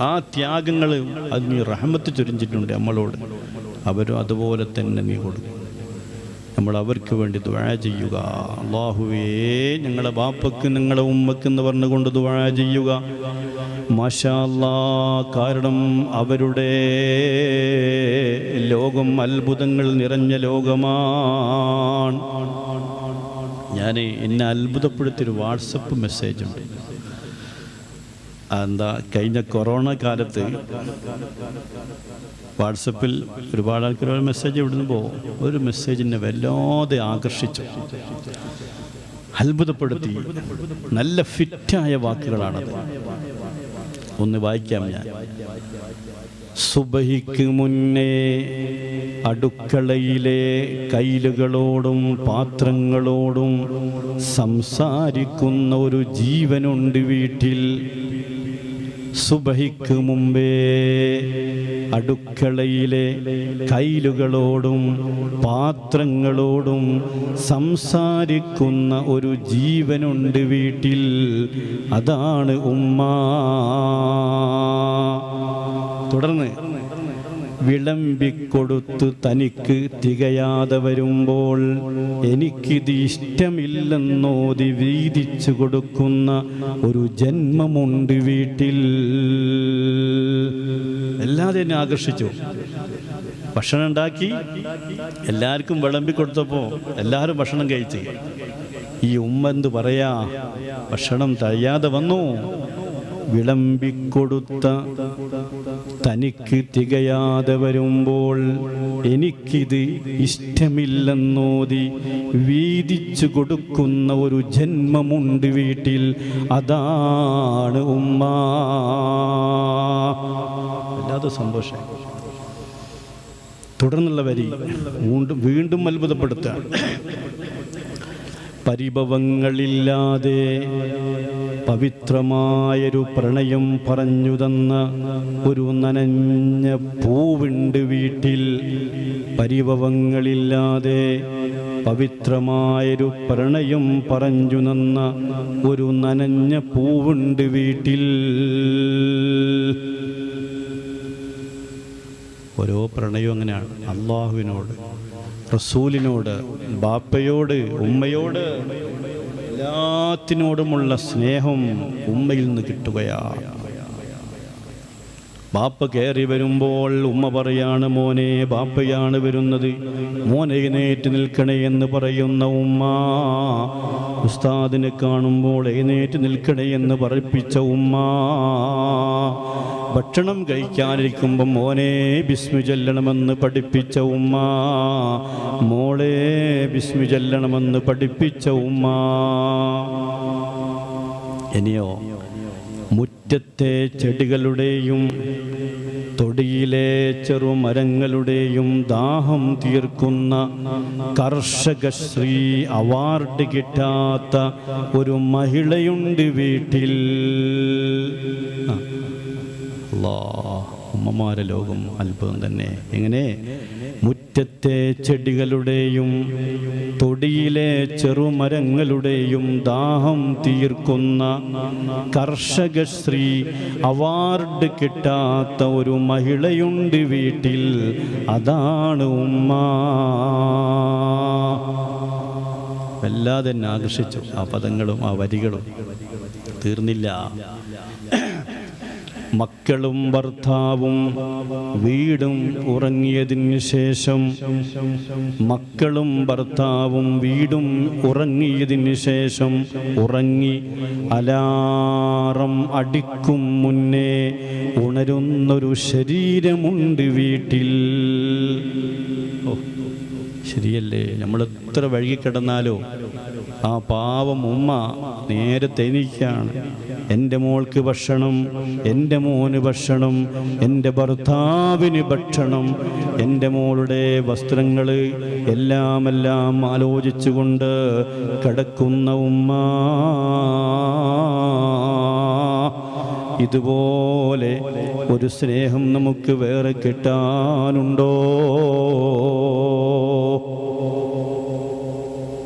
ആ ത്യാഗങ്ങൾ അത് നീ റഹ്മത്ത് ചൊരിഞ്ഞിട്ടുണ്ട് നമ്മളോട്. അവരും അതുപോലെ തന്നെ നീ കൊടുക്കും. നമ്മൾ അവർക്ക് വേണ്ടി ദുആ ചെയ്യുക. അല്ലാഹുവേ ഞങ്ങളെ ബാപ്പക്ക് ഞങ്ങളെ ഉമ്മക്ക് എന്ന് പറഞ്ഞുകൊണ്ട് ദുആ ചെയ്യുക. മാഷാ അല്ലാഹ്. കാരണം അവരുടെ ലോകം അത്ഭുതങ്ങൾ നിറഞ്ഞ ലോകമാണ്. എന്നെ അത്ഭുതപ്പെടുത്തിയൊരു വാട്സപ്പ് മെസ്സേജ് ഉണ്ട്. എന്താ കഴിഞ്ഞ കൊറോണ കാലത്ത് വാട്സപ്പിൽ ഒരുപാട് ആൾക്കാർ ഒരു മെസ്സേജ് ഇവിടുന്ന് പോകും. ഒരു മെസ്സേജിനെ വല്ലാതെ ആകർഷിച്ചു, അത്ഭുതപ്പെടുത്തി. നല്ല ഫിറ്റായ വാക്കുകളാണത്. ഒന്ന് വായിക്കാം ഞാൻ. സുബഹിക്ക് മുന്നേ അടുക്കളയിലെ കൈലുകളോടും പാത്രങ്ങളോടും സംസാരിക്കുന്ന ഒരു ജീവനുണ്ട് വീട്ടിൽ. സുബഹിക്ക് മുമ്പേ അടുക്കളയിലെ കൈലുകളോടും പാത്രങ്ങളോടും സംസാരിക്കുന്ന ഒരു ജീവനുണ്ട് വീട്ടിൽ. അതാണ് ഉമ്മ. തുടർന്ന് വിളമ്പിക്കൊടുത്ത് തനിക്ക് തികയാതെ വരുമ്പോൾ എനിക്കിത് ഇഷ്ടമില്ലെന്നോതി വീതിച്ചു കൊടുക്കുന്ന ഒരു ജന്മമുണ്ട് വീട്ടിൽ. എല്ലാവരും എന്നെ ആകർഷിച്ചു. ഭക്ഷണം ഉണ്ടാക്കി എല്ലാവർക്കും വിളമ്പിക്കൊടുത്തപ്പോൾ എല്ലാവരും ഭക്ഷണം കഴിച്ച്. ഈ ഉമ്മ എന്ത് പറയാ, ഭക്ഷണം കഴിയാതെ വന്നു. വിളമ്പിക്കൊടുത്ത തനിക്ക് തികയാതെ വരുമ്പോൾ എനിക്കിത് ഇഷ്ടമില്ലെന്നോതി വീതിച്ചു കൊടുക്കുന്ന ഒരു ജന്മമുണ്ട് വീട്ടിൽ. അതാണ് ഉമ്മ. വല്ലാതെ സന്തോഷം. തുടർന്നുള്ള വരി വീണ്ടും അത്ഭുതപ്പെടുത്തുക. പരിഭവങ്ങളില്ലാതെ പവിത്രമായൊരു പ്രണയം പറഞ്ഞു തന്ന ഒരു നനഞ്ഞ പൂവുണ്ട് വീട്ടിൽ. പരിഭവങ്ങളില്ലാതെ പവിത്രമായൊരു പ്രണയം പറഞ്ഞു തന്ന ഒരു നനഞ്ഞ പൂവുണ്ട് വീട്ടിൽ. ഓരോ പ്രണയവും അങ്ങനെയാണ്. അള്ളാഹുവിനോട്, റസൂലിനോട്, ബാപ്പയോട്, ഉമ്മയോട്, എല്ലാത്തിനോടുമുള്ള സ്നേഹം ഉമ്മയിൽ നിന്ന് കിട്ടുകയാണ്. ബാപ്പ കയറി വരുമ്പോൾ ഉമ്മ പറയാണ്, മോനെ ബാപ്പയാണ് വരുന്നത്, മോനെ എഴുന്നേറ്റ് നിൽക്കണേ എന്ന് പറയുന്ന ഉമ്മ. ഉസ്താദിനെ കാണുമ്പോൾ എഴുന്നേറ്റ് നിൽക്കണേ എന്ന് പറയിപ്പിച്ച ഉമ്മ. ഭക്ഷണം കഴിക്കാനിരിക്കുമ്പോൾ മോനെ ബിസ്മി ചൊല്ലണമെന്ന് പഠിപ്പിച്ച ഉമ്മ. മോളെ ബിസ്മി ചൊല്ലണമെന്ന് പഠിപ്പിച്ച ഉമ്മ. ഇനിയോ മുറ്റത്തെ ചെടികളുടെയും തൊടിയിലെ ചെറുമരങ്ങളുടെയും ദാഹം തീർക്കുന്ന കർഷകശ്രീ അവാർഡ് കിട്ടാത്ത ഒരു മഹിളയുണ്ട് വീട്ടിൽ. ഉമ്മമാരെ ലോകം അത്ഭുതം തന്നെ. എങ്ങനെ? മുറ്റത്തെ ചെടികളുടെയും തൊടിയിലെ ചെറുമരങ്ങളുടെയും ദാഹം തീർക്കുന്ന കർഷകശ്രീ അവാർഡ് കിട്ടാത്ത ഒരു മഹിളയുണ്ട് വീട്ടിൽ. അതാണ് ഉമ്മ. വല്ലാതെ എന്നെ ആകർഷിച്ചു ആ പദങ്ങളും ആ വരികളും. തീർന്നില്ല. മക്കളും ഭർത്താവും വീടും ഉറങ്ങിയതിന് ശേഷം, മക്കളും ഭർത്താവും വീടും ഉറങ്ങിയതിന് ശേഷം ഉറങ്ങി അലാറം അടിക്കും മുന്നേ ഉണരുന്നൊരു ശരീരമുണ്ട് വീട്ടിൽ. ശരിയല്ലേ? നമ്മൾ എത്ര വഴുകിക്കിടന്നാലോ ആ പാവം ഉമ്മ നേരത്തെ എണീക്കാണ്. എൻ്റെ മോൾക്ക് ഭക്ഷണം, എൻ്റെ മോന് ഭക്ഷണം, എൻ്റെ ഭർത്താവിന് ഭക്ഷണം, എൻ്റെ മോളുടെ വസ്ത്രങ്ങൾ എല്ലാം ആലോചിച്ചുകൊണ്ട് കിടക്കുന്ന ഉമ്മ. ഇതുപോലെ ഒരു സ്നേഹം നമുക്ക് വേറെ കിട്ടാനുണ്ടോ?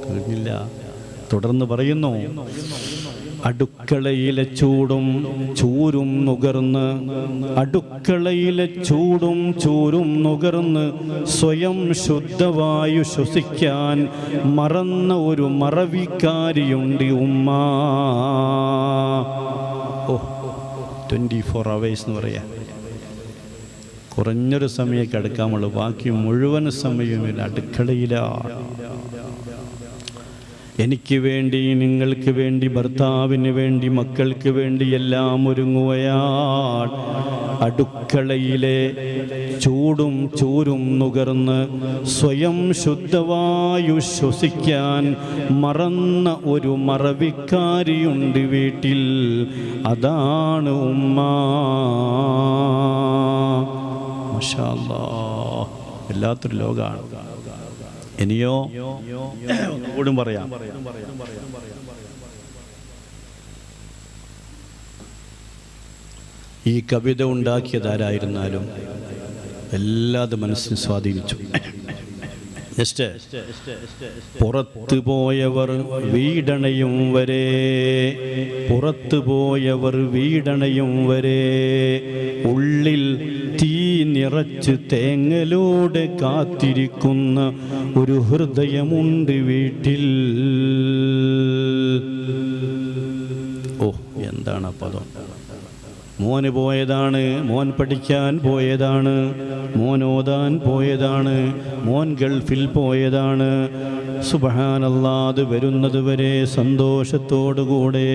കഴിഞ്ഞില്ല. തുടർന്ന് പറയുന്നു, അടുക്കളയിലെ ചൂടും ചൂരും നുകർന്ന്, അടുക്കളയിലെ ചൂടും ചൂരും നുകർന്ന് സ്വയം ശുദ്ധവായു ശ്വസിക്കാൻ മറന്ന ഒരു മറവിക്കാരിയുണ്ട് ഉമ്മ. 24 hours എന്ന് പറയാം. കുറഞ്ഞൊരു സമയം കിടക്കാമുള്ളൂ, ബാക്കി മുഴുവൻ സമയവും അടുക്കളയിലാണ്. എനിക്ക് വേണ്ടി, നിങ്ങൾക്ക് വേണ്ടി, ഭർത്താവിന് വേണ്ടി, മക്കൾക്ക് വേണ്ടി എല്ലാം ഒരുങ്ങുകയാണ്. അടുക്കളയിലെ ചൂടും ചൂരും നുകർന്ന് സ്വയം ശുദ്ധവായു ശ്വസിക്കാൻ മറന്ന ഒരു മറവിക്കാരിയുണ്ട് വീട്ടിൽ. അതാണ് ഉമ്മ. മാഷാ അല്ലാഹ്, വല്ലാത്തൊരു ലോകമാണ്. ഇനിയോ ഒന്നുകൂടും പറയാം. ഈ കവിത ഉണ്ടാക്കിയതാരായിരുന്നാലും എല്ലാതും മനസ്സിനെ സ്വാധീനിച്ചു. പുറത്തു പോയവർ വീടണയും വരെ, പുറത്തു പോയവർ വീടണയും വരെ, ഉള്ളിൽ തീ നിറച്ച് തേങ്ങലോടെ കാത്തിരിക്കുന്ന ഒരു ഹൃദയമുണ്ട് വീട്ടിൽ. ഓ, എന്താണ് ആ പദം! മോന് പോയതാണ്, മോൻ പഠിക്കാൻ പോയതാണ്, മോൻ ഓതാൻ പോയതാണ്, മോൻ ഗൾഫിൽ പോയതാണ്. സുബ്ഹാനല്ലാഹ്, അത് വരുന്നത് വരെ സന്തോഷത്തോടുകൂടെ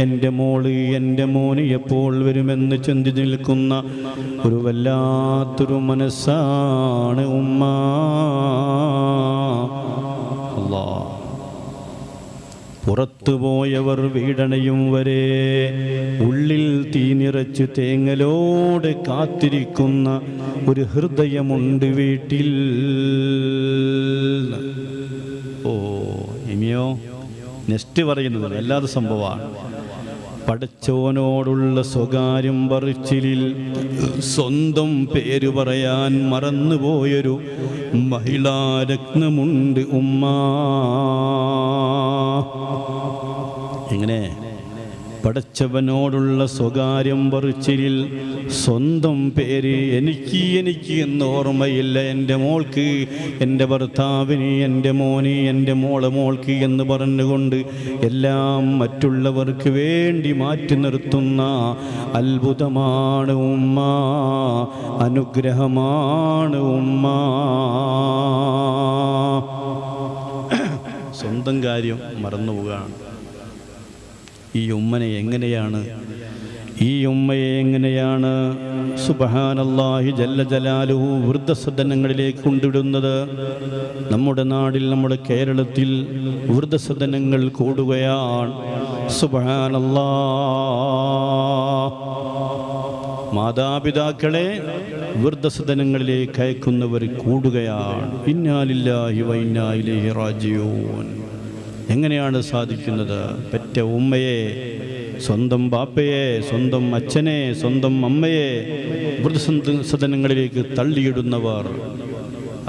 എൻ്റെ മോള്, എൻ്റെ മോന് എപ്പോൾ വരുമെന്ന് ചിന്തിച്ച് നിൽക്കുന്ന ഒരു വല്ലാത്തൊരു മനസ്സാണ് ഉമ്മ. അല്ലാഹ്, പുറത്തു പോയവർ വീടണയും വരെ, ഉള്ളിൽ തീ നിറച്ച് തേങ്ങലോടെ കാത്തിരിക്കുന്ന ഒരു ഹൃദയമുണ്ട് വീട്ടിൽ. ഓ, ഇനിയോ നെക്സ്റ്റ് പറയുന്നത് വല്ലാതെ സംഭവമാണ്. പടച്ചോനോടുള്ള സ്വകാര്യം പറച്ചിലിൽ സ്വന്തം പേര് പറയാൻ മറന്നുപോയൊരു മഹിളാരത്നമുണ്ട് ഉമ്മ. എങ്ങനെ? പടച്ചവനോടുള്ള സ്വകാര്യം പറച്ചിലിൽ സ്വന്തം പേര് എനിക്ക് എന്ന് ഓർമ്മയില്ല. എൻ്റെ മോൾക്ക്, എൻ്റെ ഭർത്താവിന്, എൻ്റെ മോന്, എൻ്റെ മോൾക്ക് എന്ന് പറഞ്ഞുകൊണ്ട് എല്ലാം മറ്റുള്ളവർക്ക് വേണ്ടി മാറ്റി നിർത്തുന്ന അത്ഭുതമാണ് ഉമ്മ, അനുഗ്രഹമാണ് ഉമ്മ. സ്വന്തം കാര്യം മറന്നുപോവുകയാണ്. ഈ ഉമ്മയെ എങ്ങനെയാണ് സുബ്ഹാനല്ലാഹി ജല്ല ജലാലുഹു വൃദ്ധസദനങ്ങളിലേക്ക് കൊണ്ടിടുന്നത്? നമ്മുടെ നാട്ടിൽ, നമ്മുടെ കേരളത്തിൽ വൃദ്ധസദനങ്ങൾ കൂടുകയാണ്. സുബ്ഹാനല്ലാഹ്, മാതാപിതാക്കളെ വൃദ്ധസദനങ്ങളിലേക്ക് അയക്കുന്നവർ കൂടുകയാണ്. ഇന്നാ ലില്ലാഹി വ ഇന്നാ ഇലൈഹി റാജിഊൻ. എങ്ങനെയാണ് സാധിക്കുന്നത്? പെറ്റ ഉമ്മയെ, സ്വന്തം ബാപ്പയെ, സ്വന്തം അച്ഛനെ, സ്വന്തം അമ്മയെ വൃദ്ധസദനങ്ങളിലേക്ക് തള്ളിയിടുന്നവർ,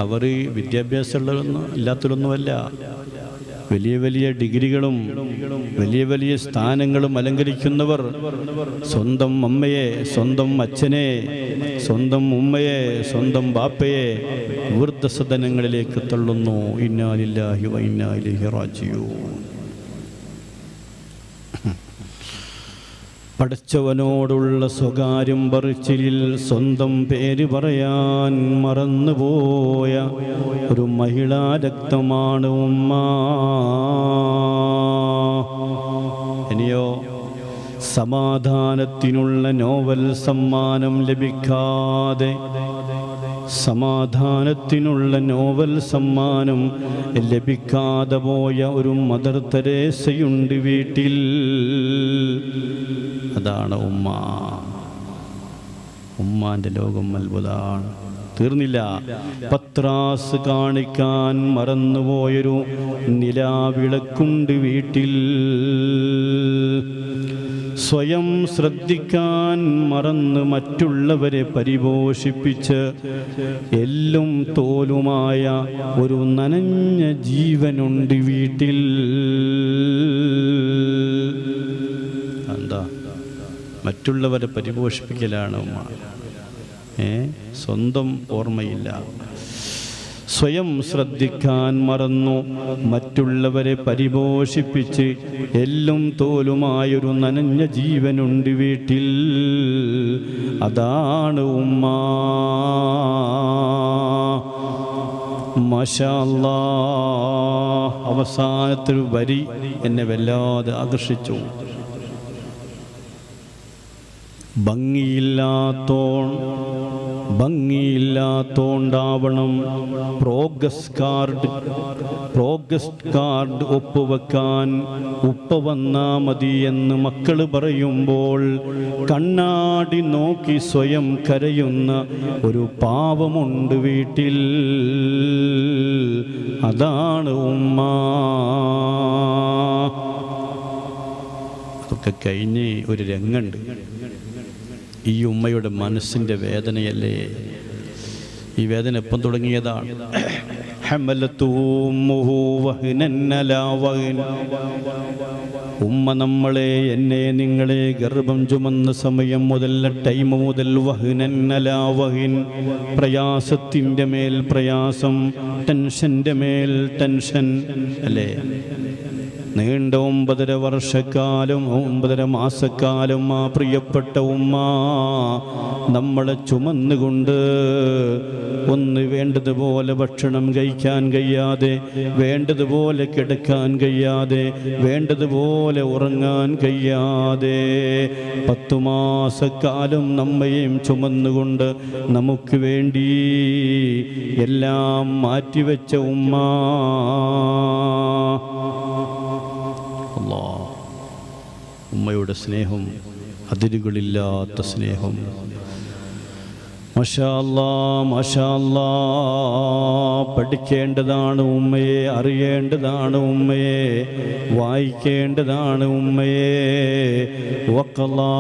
അവർ വിദ്യാഭ്യാസമുള്ളതൊന്നും ഇല്ലാത്തതൊന്നുമല്ല. വലിയ വലിയ ഡിഗ്രികളും വലിയ വലിയ സ്ഥാനങ്ങളും അലങ്കരിക്കുന്നവർ സ്വന്തം അമ്മയെ, സ്വന്തം അച്ഛനെ, സ്വന്തം ഉമ്മയെ, സ്വന്തം ബാപ്പയെ വൃദ്ധസദനങ്ങളിലേക്ക് തള്ളുന്നു. ഇന്നാ ലില്ലാഹി വ ഇന്നാ ഇലൈഹി റാജിഊൻ. പടച്ചവനോടുള്ള സ്വകാര്യം പറച്ചിലിൽ സ്വന്തം പേര് പറയാൻ മറന്നുപോയ ഒരു മഹിളാ രക്തമാണ് ഉമ്മ. ഇനിയോ സമാധാനത്തിനുള്ള നോവൽ സമ്മാനം ലഭിക്കാതെ, സമാധാനത്തിനുള്ള നോവൽ സമ്മാനം ലഭിക്കാതെ പോയ ഒരു മദർ തെരേസയുണ്ട് വീട്ടിൽ. അതാണ് ഉമ്മ. ഉമ്മാൻ്റെ ലോകം അത്ഭുതമാണ്. തീർന്നില്ല. പത്രാസ് കാണിക്കാൻ മറന്നുപോയൊരു നിലാവിളക്കുണ്ട് വീട്ടിൽ. സ്വയം ശ്രദ്ധിക്കാൻ മറന്ന് മറ്റുള്ളവരെ പരിപോഷിപ്പിച്ച് എല്ലും തോലുമായ ഒരു നനഞ്ഞ ജീവനുണ്ട് വീട്ടിൽ. എന്താ? മറ്റുള്ളവരെ പരിപോഷിപ്പിക്കലാണ് ഉമ്മ. സ്വന്തം ഓർമ്മയില്ല. സ്വയം ശ്രദ്ധിക്കാൻ മറന്നു മറ്റുള്ളവരെ പരിപോഷിപ്പിച്ച് എല്ലും തോലുമായൊരു നനഞ്ഞ ജീവനുണ്ട് വീട്ടിൽ. അതാണ് ഉമ്മ. മാഷാ അല്ലാഹ്. അവസാനത്തെ ഒരു വരി എന്നെ വല്ലാതെ ആകർഷിച്ചു. ഭംഗിയില്ലാത്തോണ്ടാവണം പ്രോഗ്രസ് കാർഡ് ഒപ്പുവെക്കാൻ ഉപ്പ വന്നാ മതി എന്ന് മക്കൾ പറയുമ്പോൾ കണ്ണാടി നോക്കി സ്വയം കരയുന്ന ഒരു പാവമുണ്ട് വീട്ടിൽ. അതാണ് ഉമ്മ. അതൊക്കെ കഴിഞ്ഞ് ഒരു രംഗമുണ്ട്. ഈ ഉമ്മയുടെ മനസ്സിൻ്റെ വേദനയല്ലേ. ഈ വേദന എപ്പം തുടങ്ങിയതാണ്? ഉമ്മ നമ്മളെ, എന്നെ, നിങ്ങളെ ഗർഭം ചുമന്ന സമയം മുതൽ, ടൈം മുതൽ വഹ്നൻ, പ്രയാസത്തിൻ്റെ മേൽ പ്രയാസം, ടെൻഷൻ്റെ മേൽ ടെൻഷൻ അല്ലേ. നീണ്ട 9.5 വർഷക്കാലം 9.5 മാസക്കാലം ആ പ്രിയപ്പെട്ട ഉമ്മ നമ്മളെ ചുമന്നുകൊണ്ട് ഒന്ന് വേണ്ടതുപോലെ ഭക്ഷണം കഴിക്കാൻ കഴിയാതെ, വേണ്ടതുപോലെ കിടക്കാൻ കഴിയാതെ, വേണ്ടതുപോലെ ഉറങ്ങാൻ കഴിയാതെ 10 മാസക്കാലം നമ്മയും ചുമന്നുകൊണ്ട് നമുക്ക് വേണ്ടി എല്ലാം മാറ്റിവെച്ച ഉമ്മ. ഉമ്മയുടെ സ്നേഹം അതിരുകളില്ലാത്ത സ്നേഹം. മാഷാ അല്ലാഹ്, മാഷാ അല്ലാഹ്. പഠിക്കേണ്ടതാണ് ഉമ്മയെ, അറിയേണ്ടതാണ് ഉമ്മയെ, വായിക്കേണ്ടതാണ് ഉമ്മയെ. വഖളാ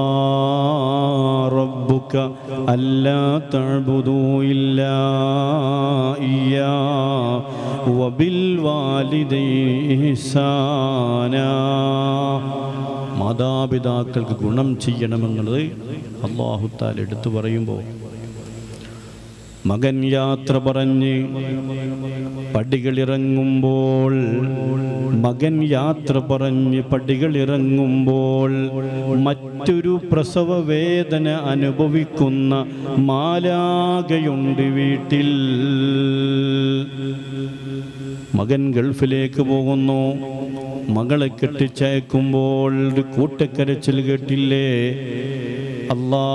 റബ്ബുക അല്ലാ തഅ്ബുദൂ ഇല്ലാ ഇയ്യാ വബിൽ വാലിദൈനി ഇഹ്സാനാ. മാതാപിതാക്കൾക്ക് ഗുണം ചെയ്യണമെന്നുള്ളത് അല്ലാഹു തആല എടുത്തു പറയുമ്പോൾ, മകൻ യാത്ര പറഞ്ഞ് പടികളിറങ്ങുമ്പോൾ, മറ്റൊരു പ്രസവ വേദന അനുഭവിക്കുന്ന മാലാഖയുണ്ട് വീട്ടിൽ. മകൻ ഗൾഫിലേക്ക് പോകുന്നു. മകളെ കെട്ടിച്ചയക്കുമ്പോൾ ഒരു കൂട്ടക്കരച്ചിൽ കേട്ടില്ലേ? അല്ലാ,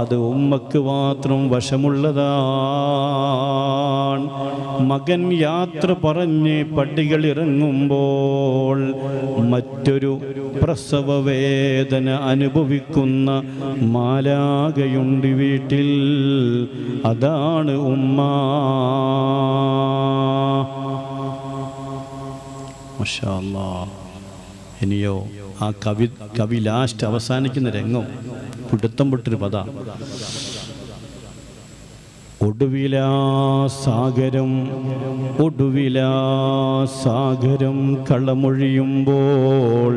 അത് ഉമ്മക്ക് മാത്രം വശമുള്ളതാണ്. മകൻ യാത്ര പറഞ്ഞ് പടികളിറങ്ങുമ്പോൾ മറ്റൊരു പ്രസവ വേദന അനുഭവിക്കുന്ന മാലാഖയുണ്ട് വീട്ടിൽ. അതാണ് ഉമ്മ. മാഷാ അല്ലാഹ്. ഇനിയോ ആ കവി ലാസ്റ്റ് അവസാനിക്കുന്ന രംഗം പിടുത്തം പൊട്ടൊരു പദ. ഒടുവിലാ സാഗരം കളമൊഴിയുമ്പോൾ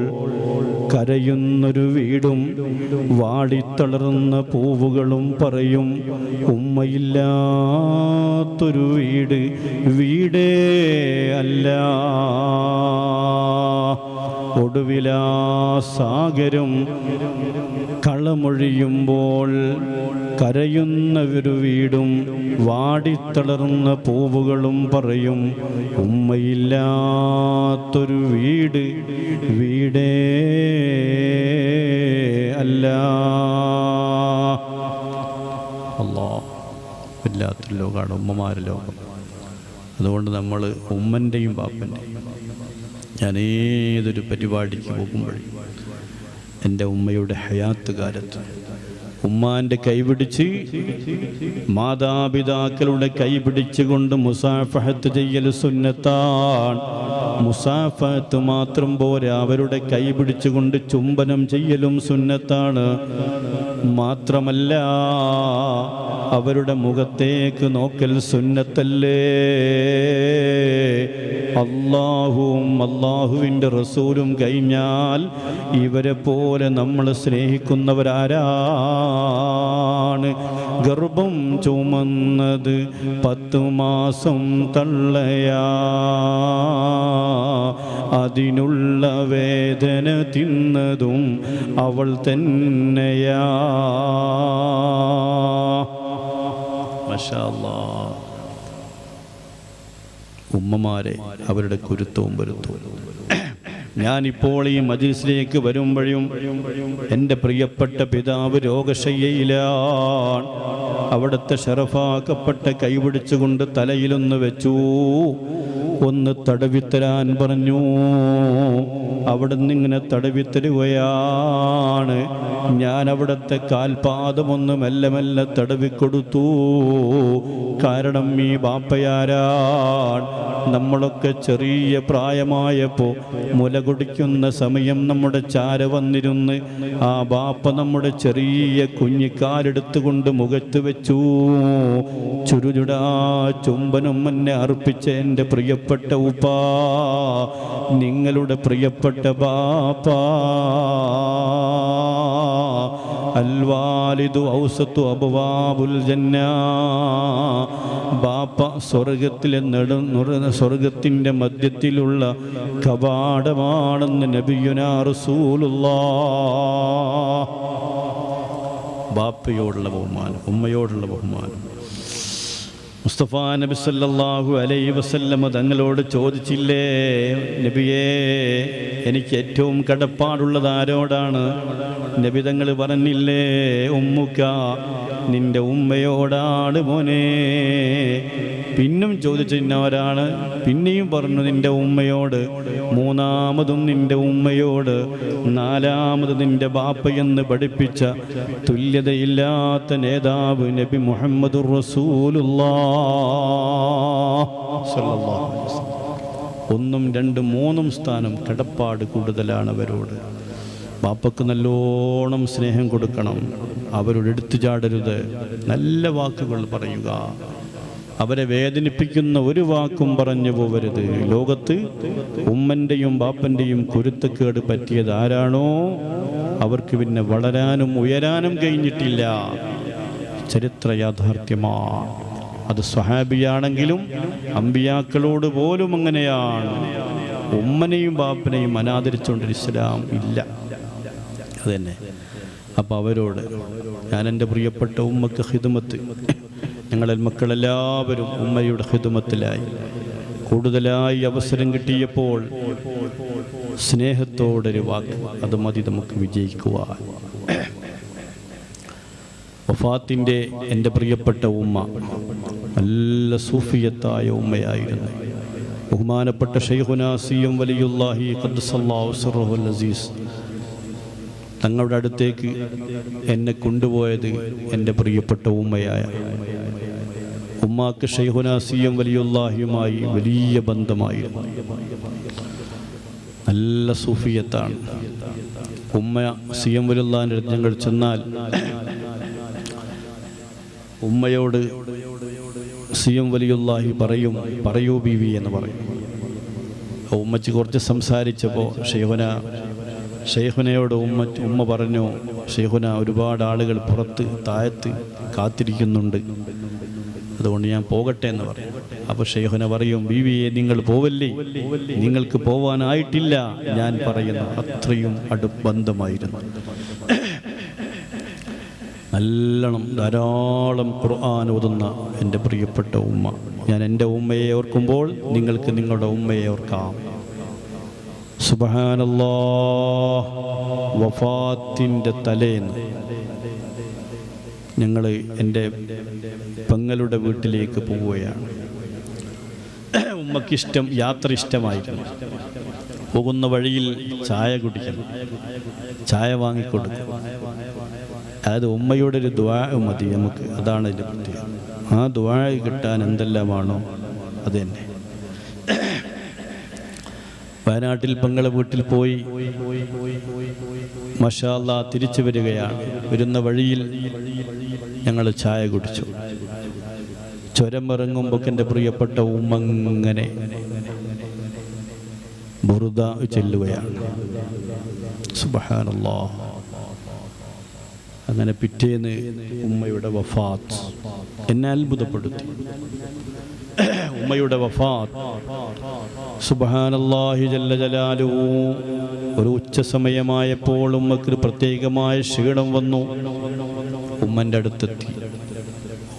കരയുന്നൊരു വീടും വാടിത്തളർന്ന പൂവുകളും പറയും, ഉമ്മയില്ലാത്തൊരു വീടേ അല്ല. ഒടുവിലാ സാഗരം കളമൊഴിയുമ്പോൾ കരയുന്നൊരു വീടും വാടിത്തളർന്ന പൂവുകളും പറയും, ഉമ്മയില്ലാത്തൊരു വീടേ അല്ല. അല്ലാഹ്, വല്ലാത്തൊരു ലോകമാണ് ഉമ്മമാരുടെ ലോകം. അതുകൊണ്ട് നമ്മൾ ഉമ്മൻ്റെയും ബാപ്പൻ്റെയും, ഞാൻ ഏതൊരു പരിപാടിക്ക് പോകുമ്പോഴും എൻ്റെ ഉമ്മയുടെ ഹയാത്ത് കാലത്ത് ഉമ്മാൻ്റെ കൈപിടിച്ച്, മാതാപിതാക്കളുടെ കൈപിടിച്ചുകൊണ്ട് മുസാഫഹത്ത് ചെയ്യൽ സുന്നത്താണ്. മുസാഫഹത്ത് മാത്രം പോരാ, അവരുടെ കൈപിടിച്ചുകൊണ്ട് ചുംബനം ചെയ്യലും സുന്നത്താണ്. മാത്രമല്ല, അവരുടെ മുഖത്തേക്ക് നോക്കൽ സുന്നത്തല്ലേ. അല്ലാഹുവും അല്ലാഹുവിൻ്റെ റസൂലും കഴിഞ്ഞാൽ ഇവരെ പോലെ നമ്മൾ സ്നേഹിക്കുന്നവരാരാണ്? ഗർഭം ചുമന്നത് 10 മാസം തള്ളയാ, അതിനുള്ള വേദന തിന്നതും അവൾ തന്നെയാ. മാഷാ അല്ലാഹ്. ഉമ്മമാരെ അവരുടെ കുരുത്തവും വരുത്തവും. ഞാനിപ്പോൾ ഈ മജ്‌ലിസിലേക്ക് വരുമ്പോഴും എൻ്റെ പ്രിയപ്പെട്ട പിതാവ് രോഗശയ്യയിലാണ്. അവിടുത്തെ ഷറഫാക്കപ്പെട്ട കൈപിടിച്ചുകൊണ്ട് തലയിലൊന്ന് വെച്ചു, ഒന്ന് തടവിത്തരാൻ പറഞ്ഞു. അവിടെ നിന്നിങ്ങനെ തടവിത്തരുകയാണ്. ഞാൻ അവിടുത്തെ കാൽപാദമൊന്ന് മെല്ലെ മെല്ലെ തടവിക്കൊടുത്തു. കാരണം ഈ ബാപ്പയാരാൻ. നമ്മളൊക്കെ ചെറിയ പ്രായമായപ്പോൾ മുല കുടിക്കുന്ന സമയം നമ്മുടെ ചാര വന്നിരുന്ന് ആ ബാപ്പ നമ്മുടെ ചെറിയ കുഞ്ഞിക്കാലെടുത്തുകൊണ്ട് മുഖത്ത് വെച്ചു. ചുരുചുടാ ചുംബനം എന്നെ അർപ്പിച്ച എൻ്റെ പ്രിയപ്പെട്ട ഉപ്പാ, നിങ്ങളുടെ പ്രിയപ്പെട്ട ബാപ്പ. അൽവാലിദു ഔസത്തു അബ്വാബുൽ ജന്ന. ബാപ്പ സ്വർഗത്തിൻ്റെ മധ്യത്തിലുള്ള കവാടമാണെന്ന് നബിയുനാ റസൂലുള്ളാഹ്. ബാപ്പയോടുള്ള ബഹുമാനം, ഉമ്മയോടുള്ള ബഹുമാനം. മുസ്തഫ നബി സല്ലല്ലാഹു അലൈഹി വസല്ലമ തങ്ങളോട് ചോദിച്ചില്ലേ, നബിയേ എനിക്ക് ഏറ്റവും കടപ്പാടുള്ളത് ആരോടാണ്? നബി തങ്ങൾ പറഞ്ഞില്ലേ, ഉമ്മുക്ക, നിന്റെ ഉമ്മയോടാണ് മോനെ. പിന്നും ചോദിച്ചു ഇന്നവരാണ്, പിന്നെയും പറഞ്ഞു നിന്റെ ഉമ്മയോട്, മൂന്നാമതും നിന്റെ ഉമ്മയോട്, നാലാമത് നിന്റെ ബാപ്പയെന്ന് പഠിപ്പിച്ച തുല്യതയില്ലാത്ത നേതാവ് നബി മുഹമ്മദുർ റസൂലുള്ളാഹ് സ്വല്ലല്ലാഹു അലൈഹി വസല്ലം. ഒന്നും രണ്ടും മൂന്നും സ്ഥാനം കടപ്പാട് കൂടുതലാണ് അവരോട്. ബാപ്പക്ക് നല്ലോണം സ്നേഹം കൊടുക്കണം, അവരോട് എടുത്തു ചാടരുത്, നല്ല വാക്കുകൾ പറയുക, അവരെ വേദനിപ്പിക്കുന്ന ഒരു വാക്കും പറഞ്ഞു പോവരുത്. ലോകത്ത് ഉമ്മൻ്റെയും ബാപ്പൻ്റെയും കുരുത്തക്കേട് പറ്റിയത് ആരാണോ അവർക്ക് പിന്നെ വളരാനും ഉയരാനും കഴിഞ്ഞിട്ടില്ല. ചരിത്ര യാഥാർത്ഥ്യമാണ് അത്. സ്വഹാബിയാണെങ്കിലും അമ്പിയാക്കളോട് പോലും അങ്ങനെയാണ്. ഉമ്മനെയും ബാപ്പനെയും അനാദരിച്ചുകൊണ്ട് ഇസ്ലാം ഇല്ല. അതുതന്നെ. അപ്പോൾ അവരോട് ഞാൻ എൻ്റെ പ്രിയപ്പെട്ട ഉമ്മക്ക് ഖിദ്മത്ത്, ഞങ്ങളിൽ മക്കളെല്ലാവരും ഉമ്മയുടെ ഖിദ്മത്തിലായി. കൂടുതലായി അവസരം കിട്ടിയപ്പോൾ സ്നേഹത്തോടൊരു വാക്ക്, അത് മതി നമുക്ക് വിജയിക്കുവാൻ. വഫാത്തിൻ്റെ എൻ്റെ പ്രിയപ്പെട്ട ഉമ്മ നല്ല സൂഫിയത്തായ ഉമ്മയായിരുന്നു. ബഹുമാനപ്പെട്ട ശൈഖുനാ സിയം വലിയുല്ലാഹി ഖദ്ദസല്ലാഹു സിർറഹുൽ അസീസ് തങ്ങളുടെ അടുത്തേക്ക് എന്നെ കൊണ്ടുപോയത് എൻ്റെ പ്രിയപ്പെട്ട ഉമ്മയായ ഉമ്മാക്ക് ശൈഖുനാ സിയം വലിയുല്ലാഹിയുമായി വലിയ ബന്ധമായിരുന്നു. നല്ല സൂഫിയത്താണ് ഉമ്മ. സിയം വലിയുല്ലാഹിൻ്റെ അടുത്ത് ഞങ്ങൾ ചെന്നാൽ ഉമ്മയോട് സിയം വലിയുല്ലാഹി പറയൂ ബീവി എന്ന് പറയും. ഉമ്മച്ചി കുറച്ച് സംസാരിച്ചപ്പോൾ ഷെയ്ഖുനയോട് ഉമ്മ പറഞ്ഞു, ഷെയ്ഖുന ഒരുപാട് ആളുകൾ പുറത്ത് താഴത്ത് കാത്തിരിക്കുന്നുണ്ട്, അതുകൊണ്ട് ഞാൻ പോകട്ടെ എന്ന് പറയും. അപ്പോൾ ഷെയ്ഖുന പറയും, ബീവിയെ നിങ്ങൾ പോവല്ലേ, നിങ്ങൾക്ക് പോവാനായിട്ടില്ല, ഞാൻ പറയുന്നു. അത്രയും ബന്ധമായിരുന്നു. നല്ലോണം ധാരാളം ഖുർആൻ ഓതുന്ന എൻ്റെ പ്രിയപ്പെട്ട ഉമ്മ. ഞാൻ എൻ്റെ ഉമ്മയെ ഓർക്കുമ്പോൾ നിങ്ങൾക്ക് നിങ്ങളുടെ ഉമ്മയെ ഓർക്കാം. സുബ്ഹാനല്ലാഹ്. വഫാത്തിൻ്റെ തലേന്ന് ഞങ്ങൾ എൻ്റെ പെങ്ങളുടെ വീട്ടിലേക്ക് പോവുകയാണ്. ഉമ്മക്കിഷ്ടം യാത്ര ഇഷ്ടമായിരുന്നു. പോകുന്ന വഴിയിൽ ചായ കുടിക്കണം, ചായ വാങ്ങിക്കൊടുക്കും. അതായത് ഉമ്മയുടെ ഒരു ദുആ മതി നമുക്ക്, അതാണ് അതിൻ്റെ പ്രത്യേകത. ആ ദുആ കിട്ടാൻ എന്തെല്ലാമാണോ അത് തന്നെ. വയനാട്ടിൽ പെങ്ങളെ വീട്ടിൽ പോയി മാഷാ അല്ലാഹ് തിരിച്ചു വരികയാണ്. വരുന്ന വഴിയിൽ ഞങ്ങൾ ചായ കുടിച്ചു. ചുരമിറങ്ങുമ്പോൾ എൻ്റെ പ്രിയപ്പെട്ട ഉമ്മങ്ങനെ ബുറുദ ചെല്ലുകയാണ്. സുബ്ഹാനല്ലാഹ്. അങ്ങനെ പിറ്റേന്ന് ഉമ്മയുടെ വഫാത്ത് എന്നെ അത്ഭുതപ്പെടുത്തി. ഉമ്മയുടെ വഫാത്ത് സുബ്ഹാനല്ലാഹി ജല്ല ജലാലുഹു. ഒരു ഉച്ച സമയമായപ്പോൾ ഉമ്മക്ക് പ്രത്യേകമായ ക്ഷീണം വന്നു. ഉമ്മൻ്റെ അടുത്തെത്തി.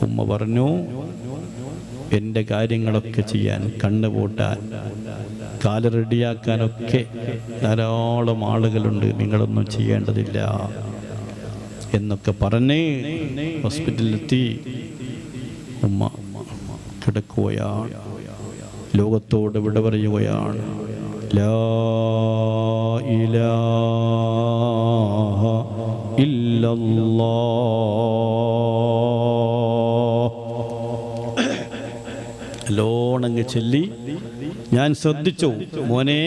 ഉമ്മ ഉമ്മ പറഞ്ഞു, എൻ്റെ കാര്യങ്ങളൊക്കെ ചെയ്യാൻ, കണ്ണ് പൂട്ടാൻ, കാല് റെഡിയാക്കാനൊക്കെ ധാരാളം ആളുകളുണ്ട്, നിങ്ങളൊന്നും ചെയ്യേണ്ടതില്ല എന്നൊക്കെ പറഞ്ഞ് ഹോസ്പിറ്റലിലെത്തി. ഉമ്മ കിടക്കുകയാണ്, ലോകത്തോട് വിട പറയുകയാണ്. ലാ ഇലാഹ ഇല്ലല്ലാഹ് ലോണങ്ങ് ചൊല്ലി. ഞാൻ ശ്രദ്ധിച്ചു, മോനെ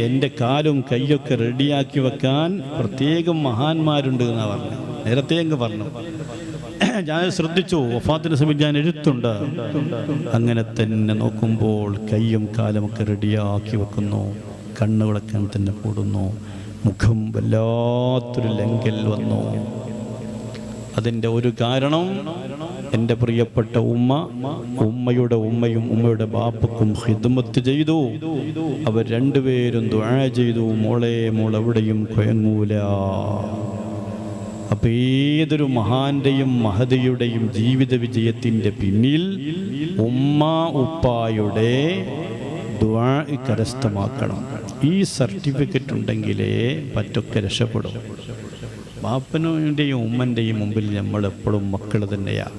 എൻ്റെ കാലും കൈയൊക്കെ റെഡിയാക്കി വെക്കാൻ പ്രത്യേകം മഹാന്മാരുണ്ട് എന്നാണ് പറഞ്ഞു. നേരത്തെ അങ്ങ് പറഞ്ഞു. ഞാൻ ശ്രദ്ധിച്ചു, വഫാത്തിന് സമയത്ത് ഞാൻ എഴുത്തുണ്ട്. അങ്ങനെ തന്നെ നോക്കുമ്പോൾ കൈയും കാലുമൊക്കെ റെഡിയാക്കി വെക്കുന്നു, കണ്ണുകളൊക്കെ തന്നെ കൂടുന്നു, മുഖം വല്ലാത്തൊരു ലങ്കൽ വന്നു. അതിൻ്റെ ഒരു കാരണം എൻ്റെ പ്രിയപ്പെട്ട ഉമ്മയുടെ ഉമ്മയും ഉമ്മയുടെ ബാപ്പക്കും ഖിദ്മത്ത് ചെയ്തു. അവർ രണ്ടുപേരും ദുആ ചെയ്തു, മോളെ മോളെവിടെയും കുഴങ്ങൂല. അപ്പം ഏതൊരു മഹാന്റെയും മഹദിയുടെയും ജീവിത വിജയത്തിൻ്റെ പിന്നിൽ ഉമ്മ ഉപ്പായുടെ ദുആ കരസ്ഥമാക്കണം. ഈ സർട്ടിഫിക്കറ്റ് ഉണ്ടെങ്കിലേ പറ്റൊക്കെ രക്ഷപ്പെടും. ബാപ്പനുടെയും ഉമ്മൻ്റെയും മുമ്പിൽ നമ്മളെപ്പോഴും മക്കൾ തന്നെയാണ്.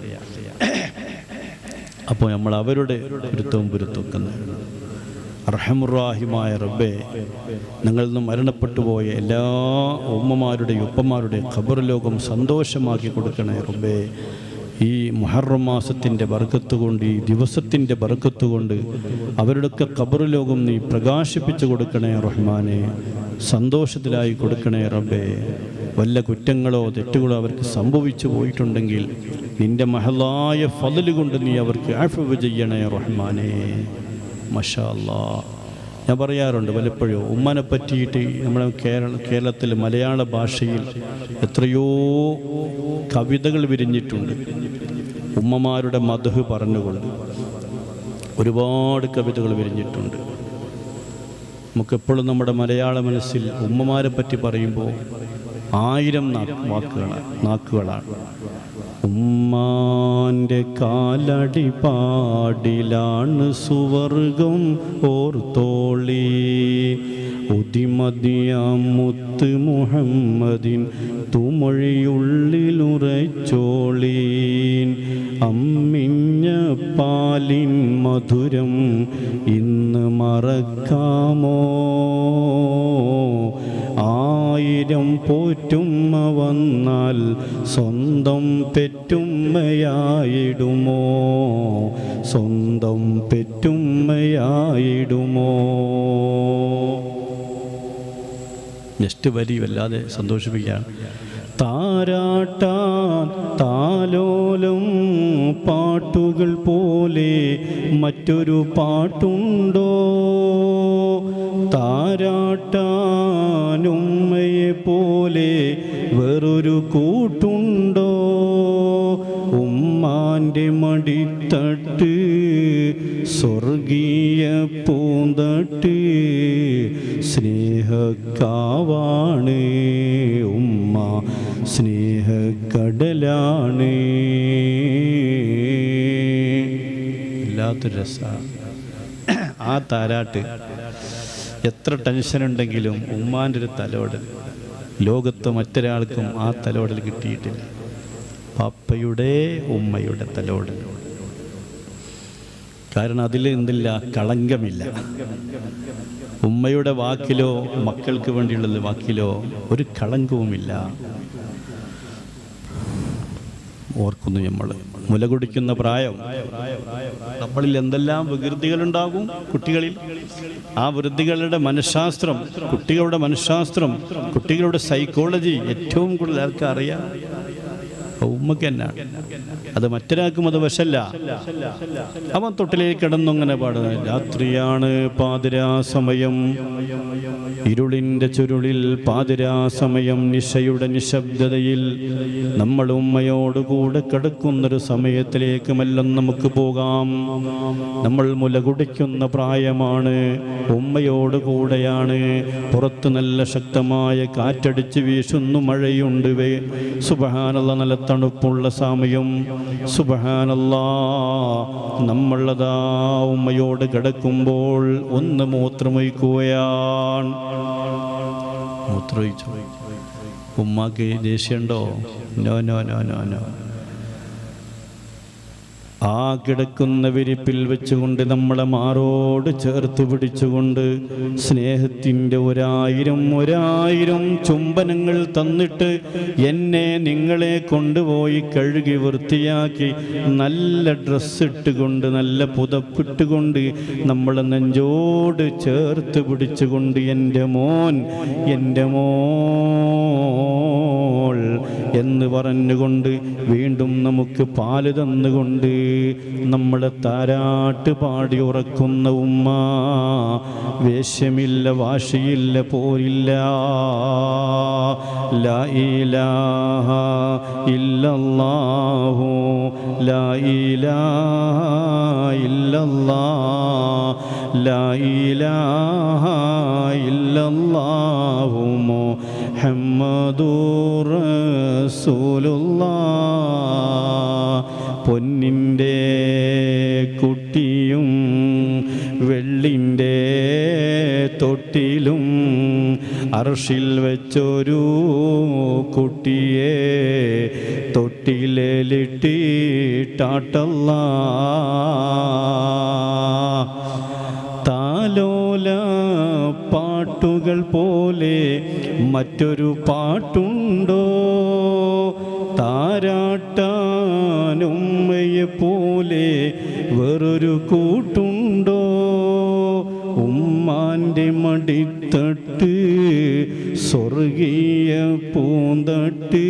അപ്പോൾ നമ്മൾ അവരുടെ പൊരുത്തവും പൊരുത്തം. അർഹമുറാഹിമായ റബ്ബേ, ഞങ്ങളിൽ നിന്ന് മരണപ്പെട്ടു പോയ എല്ലാ ഉമ്മമാരുടെയും ഉപ്പമാരുടെയും ഖബർ ലോകം സന്തോഷമാക്കി കൊടുക്കണേ റബ്ബേ. ഈ മുഹറം മാസത്തിൻ്റെ ബർക്കത്ത് കൊണ്ട്, ഈ ദിവസത്തിൻ്റെ ബർക്കത്ത് കൊണ്ട് അവരുടെയൊക്കെ ഖബർ ലോകം നീ പ്രകാശിപ്പിച്ചു കൊടുക്കണേ റഹ്മാനെ, സന്തോഷത്തിലായി കൊടുക്കണേ റബ്ബേ. വല്ല കുറ്റങ്ങളോ തെറ്റുകളോ അവർക്ക് സംഭവിച്ചു പോയിട്ടുണ്ടെങ്കിൽ നിൻ്റെ മഹലായ ഫضല് കൊണ്ട് നീ അവർക്ക് അഫ്വ് ചെയ്യണേ റഹ്മാനെ. മാഷാ അല്ലാഹ്. ഞാൻ പറയാറുണ്ട് പലപ്പോഴും, ഉമ്മനെ പറ്റിയിട്ട് നമ്മുടെ കേരളത്തിൽ മലയാള ഭാഷയിൽ എത്രയോ കവിതകൾ വിരിഞ്ഞിട്ടുണ്ട്. ഉമ്മമാരുടെ മദ്ഹ് പറഞ്ഞുകൊണ്ട് ഒരുപാട് കവിതകൾ വിരിഞ്ഞിട്ടുണ്ട്. നമുക്കെപ്പോഴും നമ്മുടെ മലയാള മനസ്സിൽ ഉമ്മമാരെ പറ്റി പറയുമ്പോൾ 1000 നാക്കുകളാണ്. ഉമ്മാൻ്റെ കാലടി പാടിലാണ് സുവർഗം ഓർത്തോളി, ഉദിമതിയാം മുത്ത് മുഹമ്മദിൻ തുമൊഴിയുള്ളിലുറച്ചോളീൻ. അമ്മിഞ്ഞ പാലിൻ മധുരം ഇന്ന് മറക്കാമോ, 1000 പോറ്റുമ്മ വന്നാൽ സ്വന്തം പെറ്റുമ്മയായിടുമോ, സ്വന്തം പെറ്റുമ്മയായിടുമോ. നെക്സ്റ്റ് വരി വല്ലാതെ സന്തോഷിപ്പിക്കുകയാണ്. താരാട്ടാൻ താലോലം പാട്ടുകൾ പോലെ മറ്റൊരു പാട്ടുണ്ടോ, താരാട്ടാനുമ്മയെ പോലെ വേറൊരു കൂട്ടുണ്ടോ. ഉമ്മാൻ്റെ മടിത്തട്ട് സ്വർഗീയ പൂന്തട്ട്, സ്നേഹക്കാവാണ് ഉമ്മ, സ്നേഹക്കടലാണ്. വല്ലാത്തൊരു രസമാണ് ആ താരാട്ട്. എത്ര ടെൻഷനുണ്ടെങ്കിലും ഉമ്മാൻ്റെ ഒരു തലോടൽ ലോകത്ത് മറ്റൊരാൾക്കും ആ തലോടൽ കിട്ടിയിട്ടില്ല. പാപ്പയുടെ ഉമ്മയുടെ തലോടൽ. കാരണം അതിൽ എന്തില്ല, കളങ്കമില്ല. ഉമ്മയുടെ വാക്കിലോ മക്കൾക്ക് വേണ്ടിയുള്ള വാക്കിലോ ഒരു കളങ്കവുമില്ല. ഓർക്കുന്നു നമ്മൾ മുല കുടിക്കുന്ന പ്രായം, നമ്മളിൽ എന്തെല്ലാം വികൃതികളുണ്ടാകും കുട്ടികളിൽ. ആ വൃത്തികളുടെ മനഃശാസ്ത്രം, കുട്ടികളുടെ മനഃശാസ്ത്രം, കുട്ടികളുടെ സൈക്കോളജി ഏറ്റവും കൂടുതൽ ആർക്ക് അറിയാം? ഉമ്മക്ക് തന്നെയാണ്. അത് മറ്റൊരാൾക്കും അത് വശല്ല. അവൻ തൊട്ടിലേക്ക് കിടന്നങ്ങനെ പാടുന്നത്. രാത്രിയാണ് പാതിരാ സമയം, ഇരുളിൻ്റെ ചുരുളിൽ പാതിരാ സമയം, നിശയുടെ നിശബ്ദതയിൽ നമ്മൾ ഉമ്മയോടുകൂടെ കിടക്കുന്നൊരു സമയത്തിലേക്ക് മെല്ലെ നമുക്ക് പോകാം. നമ്മൾ മുല കുടിക്കുന്ന പ്രായമാണ്, ഉമ്മയോട് കൂടെയാണ്. പുറത്ത് നല്ല ശക്തമായ കാറ്റടിച്ച് വീശുന്നു, മഴയുണ്ട്. സുബ്ഹാനല്ലാഹ്, നല്ല തണുപ്പുള്ള സമയം. സുബ്ഹാനല്ലാഹ്, നമ്മളതാ ഉമ്മയോട് കിടക്കുമ്പോൾ ഒന്ന് മൂത്രമൊഴിക്കുകയാണ്. മൂത്രമൊഴിച്ചു. ഉമ്മാക്ക് ദേഷ്യമുണ്ടോ? No no no no no. ആ കിടക്കുന്ന വിരിപ്പിൽ വെച്ചുകൊണ്ട് നമ്മളെ മാറോട് ചേർത്ത് പിടിച്ചുകൊണ്ട് സ്നേഹത്തിൻ്റെ ഒരായിരം ചുംബനങ്ങൾ തന്നിട്ട് എന്നെ നിങ്ങളെ കൊണ്ടുപോയി കഴുകി വൃത്തിയാക്കി നല്ല ഡ്രസ്സ് ഇട്ടുകൊണ്ട് നല്ല പുതപ്പിട്ടുകൊണ്ട് നമ്മളെ നെഞ്ചോട് ചേർത്ത് പിടിച്ചുകൊണ്ട് എൻ്റെ മോൻ എന്ന് പറഞ്ഞുകൊണ്ട് വീണ്ടും നമുക്ക് പാല് തന്നുകൊണ്ട് നമ്മളെ താരാട്ട് പാടി ഉറക്കുന്ന ഉമ്മ, വേശ്യമില്ല, വാശിയില്ല, പോരില്ല. ലാ ഇലാഹ ഇല്ലല്ലാഹു, ലാ ഇലാഹ ഇല്ലല്ലാഹ്, ലാ ഇലാഹ ഇല്ലല്ലാഹു മുഹമ്മദുർ റസൂലുള്ളാഹ്. പൊന്നിൻ്റെ കുട്ടിയും വെള്ളിൻ്റെ തൊട്ടിലും അർശിൽ വെച്ചൊരു കുട്ടിയെ തൊട്ടിലേലിട്ടിട്ടാട്ടല്ലാഹ്. താലോല പാട്ടുകൾ പോലെ മറ്റൊരു പാട്ടുണ്ടോ? താരാട്ടാനുമ്മയെ പോലെ വേറൊരു കൂട്ടുണ്ടോ? ഉമ്മാൻ്റെ മടിത്തട്ട് സ്വർഗീയ പൂന്തട്ട്,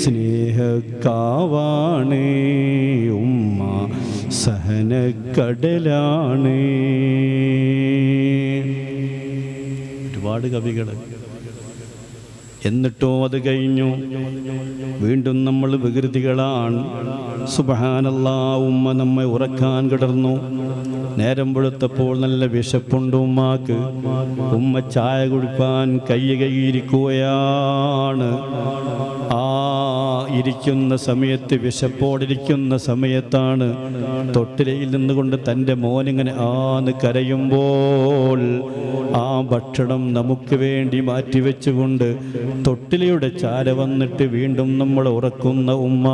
സ്നേഹക്കാവാണ് ഉമ്മ, സഹനക്കടലാണ്. ഒരുപാട് കവികൾ. എന്നിട്ടോ അത് കഴിഞ്ഞു വീണ്ടും നമ്മൾ വികൃതികളാണ്. സുബ്ഹാനല്ലാഹ്, ഉമ്മ നമ്മെ ഉറക്കാൻ കിടന്നു. നേരം വെളുത്തപ്പോൾ നല്ല വിശപ്പുണ്ട് ഉമ്മാക്ക്. ഉമ്മ ചായ കുടിക്കാൻ കൈയിരിക്കുകയാണ്. ആ ഇരിക്കുന്ന സമയത്ത്, വിശപ്പോടിരിക്കുന്ന സമയത്താണ് തൊട്ടിലയിൽ നിന്നുകൊണ്ട് തൻ്റെ മോനിങ്ങനെ ആന്ന് കരയുമ്പോൾ ആ ഭക്ഷണം നമുക്ക് വേണ്ടി മാറ്റിവെച്ചുകൊണ്ട് തൊട്ടിലയുടെ ചാര വന്നിട്ട് വീണ്ടും നമ്മൾ ഉറക്കുന്ന ഉമ്മ,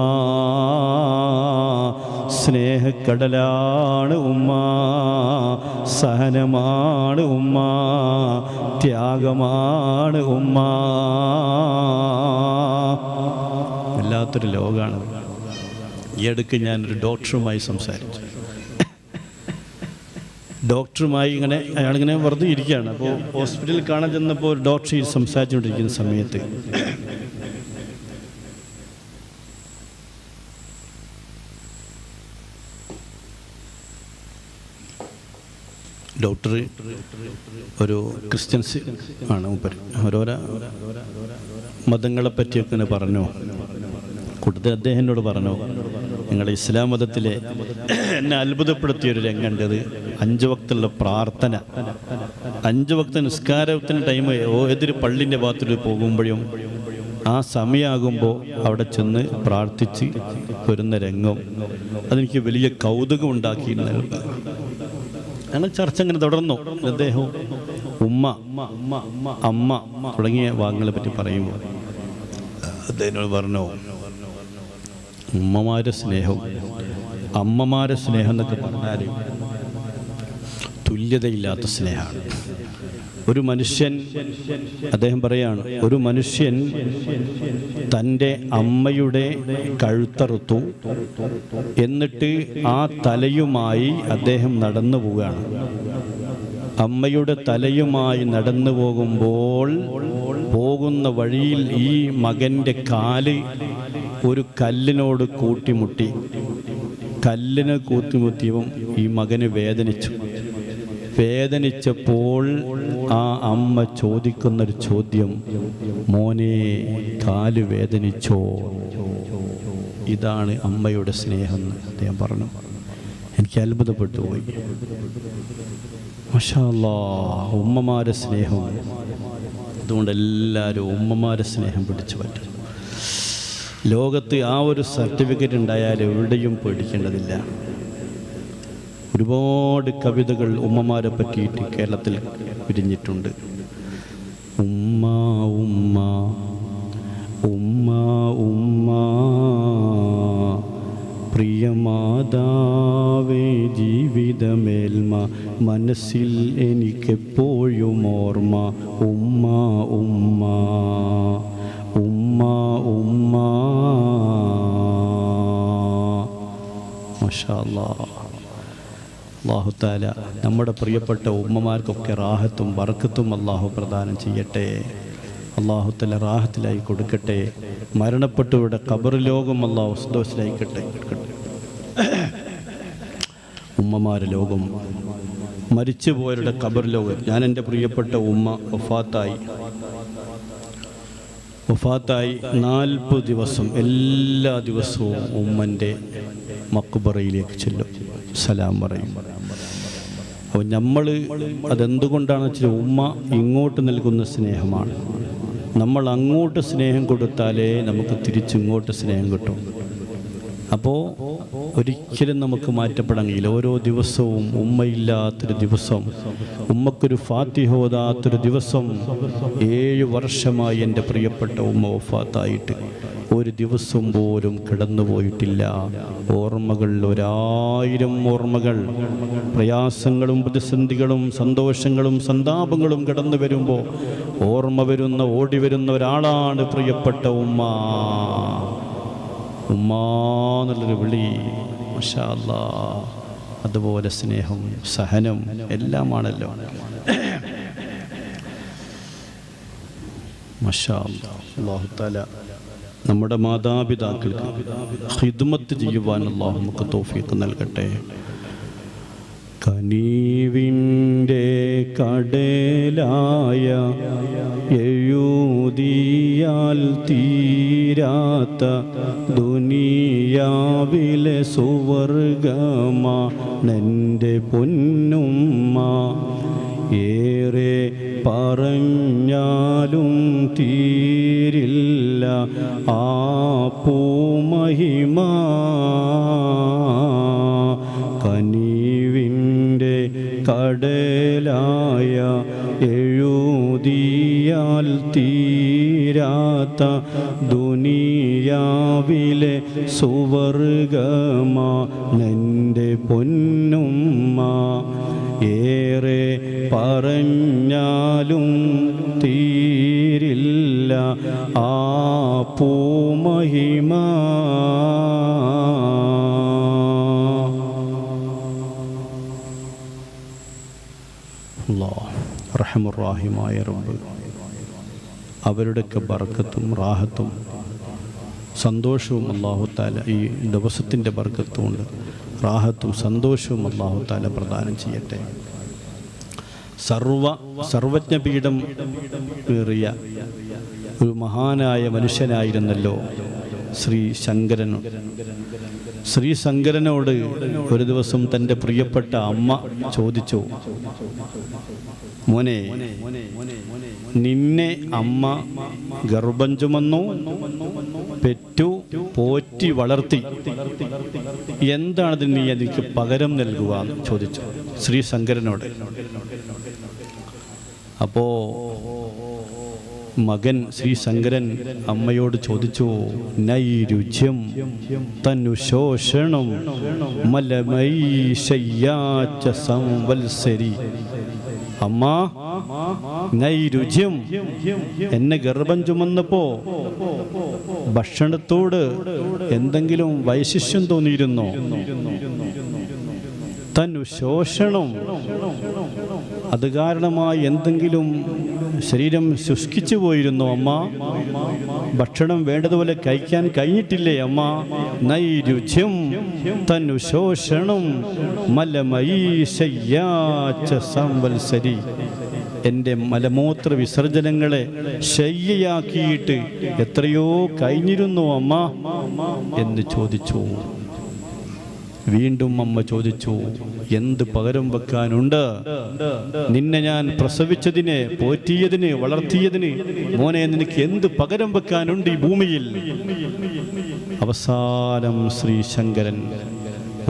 സ്നേഹക്കടലാണ് ഉമ്മ, സഹനമാണ് ഉമ്മ, ത്യാഗമാണ് ഉമ്മ. വല്ലാത്തൊരു ലോകമാണ്. ഈ അടുക്ക് ഞാനൊരു ഡോക്ടറുമായി സംസാരിച്ചു. ഡോക്ടറുമായി അയാളിങ്ങനെ വെറുതെ ഇരിക്കുകയാണ്. അപ്പോൾ ഹോസ്പിറ്റലിൽ കാണാൻ ചെന്നപ്പോൾ ഒരു ഡോക്ടർ സംസാരിച്ചുകൊണ്ടിരിക്കുന്ന സമയത്ത് ഡോക്ടർ ഒരു ക്രിസ്ത്യൻസ് ആണ്. ഓരോരോ മതങ്ങളെ പറ്റിയൊക്കെ പറഞ്ഞു. കൂട്ടത്തിൽ അദ്ദേഹം എന്നോട് പറഞ്ഞു, നിങ്ങളുടെ ഇസ്ലാം മതത്തിലെ എന്നെ അത്ഭുതപ്പെടുത്തിയൊരു രംഗമുണ്ടത് 5 വക്തുള്ള പ്രാർത്ഥന. 5 വക്ത് നിസ്കാരത്തിന് ടൈം ഏതൊരു പള്ളിൻ്റെ ഭാഗത്തിൽ പോകുമ്പോഴും ആ സമയമാകുമ്പോൾ അവിടെ ചെന്ന് പ്രാർത്ഥിച്ച് വരുന്ന രംഗം അതെനിക്ക് വലിയ കൗതുകം ഉണ്ടാക്കിയിരുന്നു. ഞങ്ങൾ ചർച്ച അങ്ങനെ തുടർന്നു. അദ്ദേഹവും ഉമ്മ, അമ്മ തുടങ്ങിയ വാക്കുകളെ പറ്റി പറയുമ്പോൾ അദ്ദേഹം പറഞ്ഞു, ഉമ്മമാരെ സ്നേഹം, അമ്മമാരെ സ്നേഹം എന്നൊക്കെ പറഞ്ഞാൽ തുല്യതയില്ലാത്ത സ്നേഹമാണ്. ഒരു മനുഷ്യൻ, അദ്ദേഹം പറയാണ്, ഒരു മനുഷ്യൻ തൻ്റെ അമ്മയുടെ കഴുത്തറുത്തു, എന്നിട്ട് ആ തലയുമായി അദ്ദേഹം നടന്നു പോവുകയാണ്. അമ്മയുടെ തലയുമായി നടന്നു പോകുമ്പോൾ പോകുന്ന വഴിയിൽ ഈ മകൻ്റെ കാല് ഒരു കല്ലിനോട് കൂട്ടിമുട്ടി. കല്ലിനെ കൂട്ടിമുട്ടിയപ്പം ഈ മകന് വേദനിച്ചപ്പോൾ ആ അമ്മ ചോദിക്കുന്നൊരു ചോദ്യം, മോനെ കാല് വേദനിച്ചോ? ഇതാണ് അമ്മയുടെ സ്നേഹം എന്ന് അദ്ദേഹം പറഞ്ഞു. എനിക്ക് അത്ഭുതപ്പെട്ടു പോയി. മാഷാ അല്ലാഹ്, ഉമ്മമാരെ സ്നേഹം. അതുകൊണ്ട് എല്ലാവരും ഉമ്മമാരെ സ്നേഹം പിടിച്ചു പറ്റും. ലോകത്ത് ആ ഒരു സർട്ടിഫിക്കറ്റ് ഉണ്ടായാൽ എവിടെയും പേടിക്കേണ്ടതില്ല. ഒരുപാട് കവിതകൾ ഉമ്മമാരെ പറ്റിയിട്ട് കേരളത്തിൽ വിരിഞ്ഞിട്ടുണ്ട്. ഉമ്മ ഉമ്മ ഉമ്മ ഉമ്മ പ്രിയമാതാവേ ജീവിതമേൽമ മനസ്സിൽ എനിക്കെപ്പോഴും ഓർമ്മ. ഉമ്മ ഉമ്മ ഉമ്മ ഉമ്മ. മാഷാ അല്ലാഹ്. അല്ലാഹു തആല നമ്മുടെ പ്രിയപ്പെട്ട ഉമ്മമാർക്കൊക്കെ റാഹത്തും ബർക്കത്തും അല്ലാഹു പ്രദാനം ചെയ്യട്ടെ. അല്ലാഹു തആല റാഹത്തിലായി കൊടുക്കട്ടെ. മരണപ്പെട്ടവരുടെ ഖബർ ലോകം അല്ലാഹു സന്തോഷത്തിലായിക്കട്ടെ. ഉമ്മമാരുടെ ലോകം, മരിച്ചുപോയവരുടെ ഖബർ ലോകം. ഞാൻ എൻ്റെ പ്രിയപ്പെട്ട ഉമ്മ വഫാത്തായി 40 ദിവസം എല്ലാ ദിവസവും ഉമ്മൻ്റെ മക്ബറയിലേക്ക് ചെല്ലും, സലാം പറയും. അപ്പോൾ നമ്മൾ അതെന്തുകൊണ്ടാണെന്ന് വെച്ചാൽ ഉമ്മ ഇങ്ങോട്ട് നൽകുന്ന സ്നേഹമാണ്. നമ്മൾ അങ്ങോട്ട് സ്നേഹം കൊടുത്താലേ നമുക്ക് തിരിച്ചിങ്ങോട്ട് സ്നേഹം കിട്ടും. അപ്പോൾ ഒരിക്കലും നമുക്ക് മാറ്റപ്പെടാൻ കഴിയില്ല. ഓരോ ദിവസവും ഉമ്മയില്ലാത്തൊരു ദിവസം, ഉമ്മക്കൊരു ഫാത്തിഹ ഓതാത്തൊരു ദിവസം. 7 വർഷമായി എൻ്റെ പ്രിയപ്പെട്ട ഉമ്മ വഫാത്തായിട്ട് ഒരു ദിവസം പോലും കിടന്നുപോയിട്ടില്ല. ഓർമ്മകൾ 1000 ഓർമ്മകൾ, പ്രയാസങ്ങളും പ്രതിസന്ധികളും സന്തോഷങ്ങളും സന്താപങ്ങളും കടന്നു വരുമ്പോൾ ഓർമ്മ വരുന്ന ഓടി വരുന്ന ഒരാളാണ് പ്രിയപ്പെട്ട ഉമ്മ. ഉമ്മ എന്നുള്ളൊരു വിളി, മാഷാ അല്ലാഹ്. അതുപോലെ സ്നേഹം, സഹനം എല്ലാമാണല്ലോ. മാഷാ അല്ലാഹ്. അല്ലാഹു തആല നമ്മുടെ മാതാപിതാക്കൾക്ക് ഖിദ്മത്ത് ചെയ്യുവാൻ അല്ലാഹു നമുക്ക് തൗഫീഖ് നൽകട്ടെ. കനീവിൻ്റെ കടലായ എഴുതിയാൽ തീരാത്ത ദുനിയാവിലെ സുവർഗമാണെൻ്റെ പൊന്നുമ്മ. ഏറെ പറഞ്ഞാലും തീരില്ല ആ പൂമഹിമ. കനീവിൻ്റെ കടലായ എഴുതിയാൽ തീരാത്ത ദുനിയാവിലെ സുവർഗമാണെൻ്റെ പൊന്നുമ്മ. ഏറെ പറഞ്ഞാലും തീരില്ല ആ പൂമഹിമ. അല്ലാഹ് റഹ്മുർ-റഹീമായ റബ്ബ് അവരുടെയൊക്കെ ബർക്കത്തും റാഹത്തും സന്തോഷവും അല്ലാഹു തആല ഈ ദിവസത്തിൻ്റെ ബർക്കത്തുകൊണ്ട് റാഹത്തും സന്തോഷവും അല്ലാഹു തആല പ്രദാനം ചെയ്യട്ടെ. സർവജ്ഞപീഠം ഏറിയ ഒരു മഹാനായ മനുഷ്യനായിരുന്നല്ലോ ശ്രീ ശങ്കരൻ. ശ്രീ ശങ്കരനോട് ഒരു ദിവസം തൻ്റെ പ്രിയപ്പെട്ട അമ്മ ചോദിച്ചു, മോനെ, നിന്നെ അമ്മ ഗർഭം ചുമന്നു, പെറ്റു, പോറ്റി, വളർത്തി, എന്താണത് നീ എനിക്ക് പകരം നൽകുക എന്ന് ചോദിച്ചു ശ്രീ ശങ്കരനോട്. അപ്പോ മകൻ ശ്രീ ശങ്കരൻ അമ്മയോട് ചോദിച്ചു, നൈരുച്യം തനുശോഷണം മലമൈശയ്യാച്ച സംവത്സരി. അമ്മ, നൈരുച്യം, എന്നെ ഗർഭം ചുമന്നപ്പോ ഭക്ഷണത്തോട് എന്തെങ്കിലും വൈശിഷ്ട്യം തോന്നിയിരുന്നോ? തനുശോഷണം, അത് കാരണമായി എന്തെങ്കിലും ശരീരം ശുഷ്കിച്ചു പോയിരുന്നോ അമ്മ? ഭക്ഷണം വേണ്ടതുപോലെ കഴിക്കാൻ കഴിഞ്ഞിട്ടില്ലേ അമ്മ? നൈരുച്യം തനുശോഷണം മലമയീശയ്യാച്ച സംവത്സരി. എൻ്റെ മലമൂത്ര വിസർജനങ്ങളെ ശയ്യയാക്കിയിട്ട് എത്രയോ കഴിഞ്ഞിരുന്നു അമ്മ എന്ന് ചോദിച്ചു. വീണ്ടും അമ്മ ചോദിച്ചു, എന്ത് പകരം വെക്കാനുണ്ട്? നിന്നെ ഞാൻ പ്രസവിച്ചതിന്, പോറ്റിയതിന്, വളർത്തിയതിന് മോനെ നിനക്ക് എന്ത് പകരം വെക്കാനുണ്ട് ഈ ഭൂമിയിൽ? അവസാനം ശ്രീശങ്കരൻ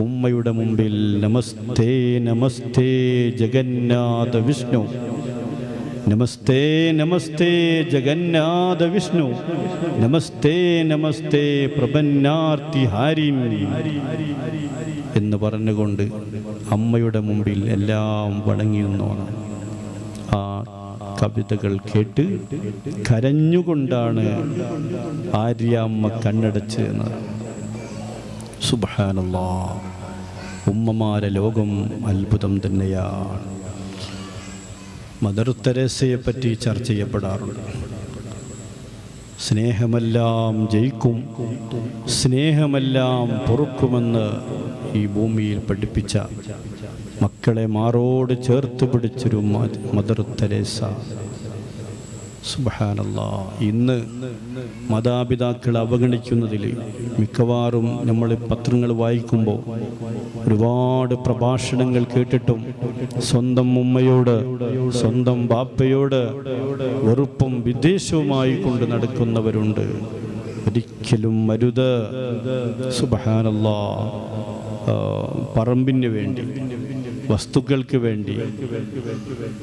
ഉമ്മയുടെ മുമ്പിൽ നമസ്തേ നമസ്തേ ജഗന്നാഥ വിഷ്ണു, നമസ്തേ നമസ്തേ ജഗന്നാഥ വിഷ്ണു, നമസ്തേ നമസ്തേ പ്രപന്നാർത്തിഹാരിൻ എന്ന് പറഞ്ഞുകൊണ്ട് അമ്മയുടെ മുമ്പിൽ എല്ലാം വണങ്ങി നിന്നോണം. ആ കവിതകൾ കേട്ട് കരഞ്ഞുകൊണ്ടാണ് ആര്യാമ്മ കണ്ണടച്ച് എന്നത്. സുബ്ഹാനല്ലാഹ്, ഉമ്മമാരെ ലോകം അത്ഭുതം തന്നെയാണ്. മദർ തെരേസയെ പറ്റി ചർച്ച ചെയ്യപ്പെടാറുണ്ട്. സ്നേഹമെല്ലാം ജയിക്കും, സ്നേഹമെല്ലാം പൊറുക്കുമെന്ന് ഈ ഭൂമിയിൽ പഠിപ്പിച്ച, മക്കളെ മാറോട് ചേർത്ത് പിടിച്ചൊരു മദർ തെരേസ. സുബ്ഹാനല്ലാഹ്, ഇന്ന് മാതാപിതാക്കൾ അവഗണിക്കുന്നതിൽ മിക്കവാറും നമ്മൾ പത്രങ്ങൾ വായിക്കുമ്പോൾ ഒരുപാട് പ്രഭാഷണങ്ങൾ കേട്ടിട്ടും സ്വന്തം ഉമ്മയോട്, സ്വന്തം ബാപ്പയോട് വെറുപ്പും വിദ്വേഷവുമായി കൊണ്ട് നടക്കുന്നവരുണ്ട്. ഒരിക്കലും അരുത്. സുബ്ഹാനല്ലാഹ്, പറമ്പിന് വേണ്ടി, വസ്തുക്കൾക്ക് വേണ്ടി,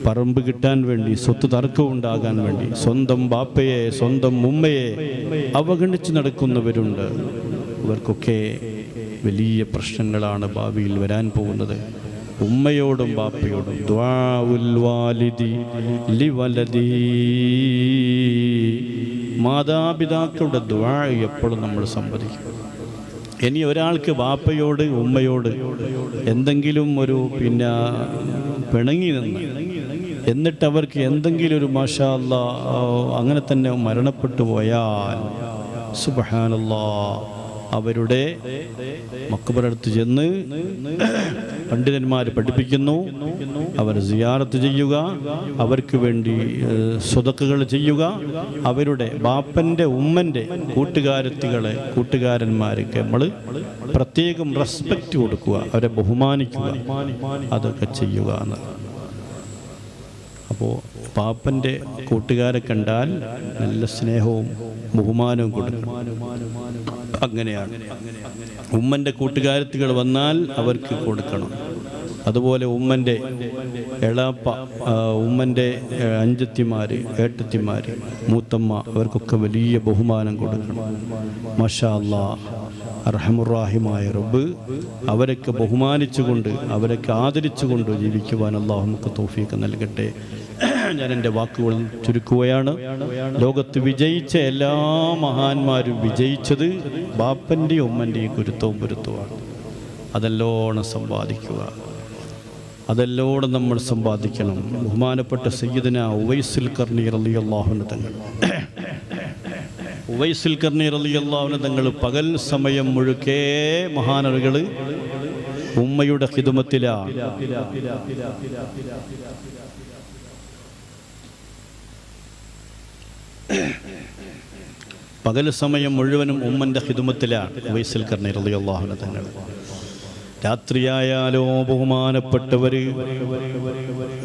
പറമ്പ് കിട്ടാൻ വേണ്ടി, സ്വത്ത് തർക്കം ഉണ്ടാകാൻ വേണ്ടി സ്വന്തം ബാപ്പയെ, സ്വന്തം ഉമ്മയെ അവഗണിച്ച് നടക്കുന്നവരുണ്ട്. ഇവർക്കൊക്കെ വലിയ പ്രശ്നങ്ങളാണ് ഭാവിയിൽ വരാൻ പോകുന്നത്. ഉമ്മയോടും ബാപ്പയോടും ദുആഉൽ വാലിദി ലിവലദി, മാതാപിതാക്കളുടെ ദുആ എപ്പോഴും നമ്മൾ സംവദിക്കും. ഇനി ഒരാൾക്ക് ബാപ്പയോട്, ഉമ്മയോട് എന്തെങ്കിലും ഒരു പിണങ്ങി നിന്ന്, എന്നിട്ട് അവർക്ക് എന്തെങ്കിലും ഒരു മാഷാ അല്ലാഹ് അങ്ങനെ തന്നെ മരണപ്പെട്ടു പോയാൽ സുബ്ഹാനല്ലാഹ്, അവരുടെ മക്ബറടുത്ത് ചെന്ന് പണ്ഡിതന്മാർ പഠിപ്പിക്കുന്നു, അവർ സിയാറത്ത് ചെയ്യുക, അവർക്ക് വേണ്ടി സ്വതക്കകൾ ചെയ്യുക, അവരുടെ ബാപ്പൻ്റെ ഉമ്മൻ്റെ കൂട്ടുകാരന്മാർക്ക് നമ്മൾ പ്രത്യേകം റെസ്പെക്റ്റ് കൊടുക്കുക, അവരെ ബഹുമാനിക്കുക, അതൊക്കെ ചെയ്യുക എന്ന്. അപ്പോൾ പാപ്പൻ്റെ കൂട്ടുകാരെ കണ്ടാൽ നല്ല സ്നേഹവും ബഹുമാനവും കൊടുക്കണം. അങ്ങനെയാണ്. ഉമ്മൻ്റെ കൂട്ടുകാരത്തികൾ വന്നാൽ അവർക്ക് കൊടുക്കണം. അതുപോലെ ഉമ്മൻ്റെ എളാപ്പ, ഉമ്മൻ്റെ അഞ്ചത്തിമാർ, ഏട്ടത്തിമാർ, മൂത്തമ്മ, അവർക്കൊക്കെ വലിയ ബഹുമാനം കൊടുക്കണം. മാഷാ അല്ലാഹ്, അർഹമുറാഹിമായ റബ്ബ് അവരൊക്കെ ബഹുമാനിച്ചുകൊണ്ട്, അവരൊക്കെ ആദരിച്ചുകൊണ്ട് ജീവിക്കുവാൻ അല്ലാഹു നമുക്ക് തൗഫീഖ് നൽകട്ടെ. ഞാൻ എൻ്റെ വാക്കുകൾ ചുരുക്കുകയാണ്. ലോകത്ത് വിജയിച്ച എല്ലാ മഹാന്മാരും വിജയിച്ചത് ബാപ്പൻ്റെയും ഉമ്മൻ്റെയും ഗുരുത്വവും പൊരുത്തമാണ്. അതെല്ലോണം സമ്പാദിക്കുക, അതെല്ലോണം നമ്മൾ സമ്പാദിക്കണം. ബഹുമാനപ്പെട്ട സയ്യിദന ഉവൈസുൽ ഖർനി റളിയല്ലാഹു അൻഹു തങ്ങൾ, ഉവൈസുൽ ഖർനി റളിയല്ലാഹു അൻഹു തങ്ങൾ പകൽ സമയം മുഴുക്കെ മഹാനവറുകൾ ഉമ്മയുടെ ഖിദ്മത്തിലാണ്. പകൽ സമയം മുഴുവനും ഉമ്മൻ്റെ ഖിദ്മത്തിലാണ് ഉവൈസുൽ ഖർനി റളിയല്ലാഹു അൻഹു തങ്ങൾ. രാത്രിയായാലോ ബഹുമാനപ്പെട്ടവർ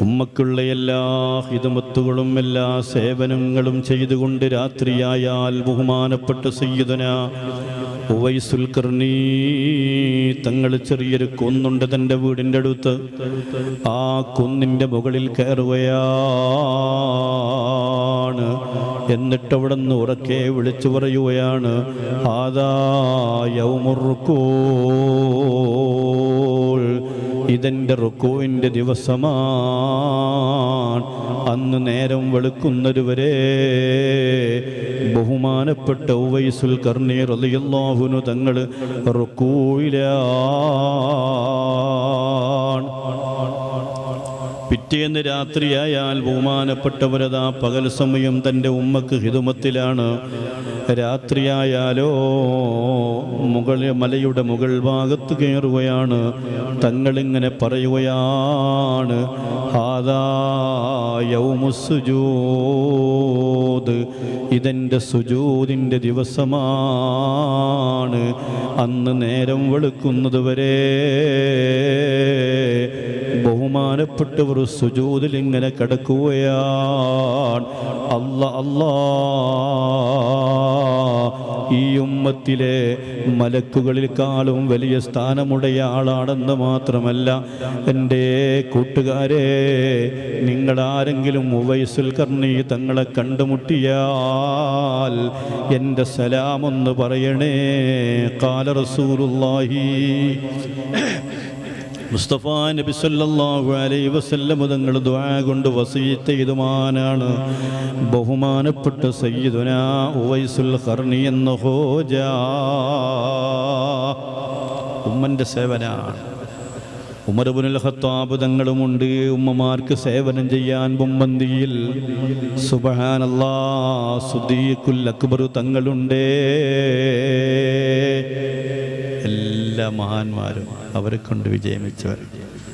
ഉമ്മക്കുള്ള എല്ലാ ഖിദ്മത്തുകളും എല്ലാ സേവനങ്ങളും ചെയ്തുകൊണ്ട് രാത്രിയായാൽ ബഹുമാനപ്പെട്ട സയ്യിദന ഉവൈസുൽ ഖർനി തങ്ങൾ ചെറിയൊരു കുന്നുണ്ട് തൻ്റെ വീടിൻ്റെ അടുത്ത്. ആ കുന്നിൻ്റെ മുകളിൽ കയറുകയാണ്. എന്നിട്ട് അവിടെ നിന്ന് ഉറക്കെ വിളിച്ചു പറയുകയാണ്, ഹാദാ യൗമുർ റുകൂൽ, ഇതെൻ്റെ റുക്കൂവിൻ്റെ ദിവസമാണ്. അന്ന് നേരം വെളുക്കുന്നതുവരെ ബഹുമാനപ്പെട്ട ഉവൈസുൽ ഖർനി റളിയല്ലാഹു അൻഹു തങ്ങൾ റുക്കൂയിലാണ്. പിറ്റേന്ന് രാത്രിയായാൽ ബഹുമാനപ്പെട്ടവരതാ പകൽ സമയം തൻ്റെ ഉമ്മക്ക് ഹിദമത്തിലാണ്. രാത്രിയായാലോ മലയുടെ മുകൾ ഭാഗത്ത് കയറുകയാണ്. തങ്ങളിങ്ങനെ പറയുകയാണ്, ഹാദാ യൗമുസ്സുജൂദ്, ഇതെൻ്റെ സുജൂദിൻ്റെ ദിവസമാണ്. അന്ന് നേരം വെളുക്കുന്നത് വരെ ബഹുമാനപ്പെട്ടവർ സുജൂദിൽ ഇങ്ങനെ കിടക്കുകയാണ്. അല്ലാ, ഈ ഉമ്മത്തിലെ മലക്കുകളിൽക്കാളും വലിയ സ്ഥാനമുடைய ആളാണെന്ന് മാത്രമല്ല, എൻ്റെ കൂട്ടുകാരെ, നിങ്ങളാരെങ്കിലും ഉവൈസുൽ ഖർണി തങ്ങളെ കണ്ടുമുട്ടിയാൽ എൻ്റെ സലാമൊന്ന് പറയണേ. ഖാല റസൂലുള്ളാഹി മുസ്തഫ നബി സല്ലല്ലാഹു അലൈഹി വസല്ലം തങ്ങൾ ദുആ കൊണ്ട് വസിയത്ത് ചെയ്തുമാനാണ് ബഹുമാനപ്പെട്ട സയ്യിദുനാ ഉവൈസുൽ ഖർണി എന്ന ഹോജ. ഉമ്മൻ്റെ സേവനാണ്. ഉമർ ഇബ്നുൽ ഖത്താബ് തങ്ങളുമുണ്ട് ഉമ്മമാർക്ക് സേവനം ചെയ്യാൻ മുമ്പന്തിയിൽ. സുബ്ഹാനല്ലാഹ്, സിദ്ദീഖുൽ അക്ബർ തങ്ങളുണ്ട്. എല്ലാ മഹാന്മാരും അവരെ കൊണ്ട് വിജയം വെച്ചവർ.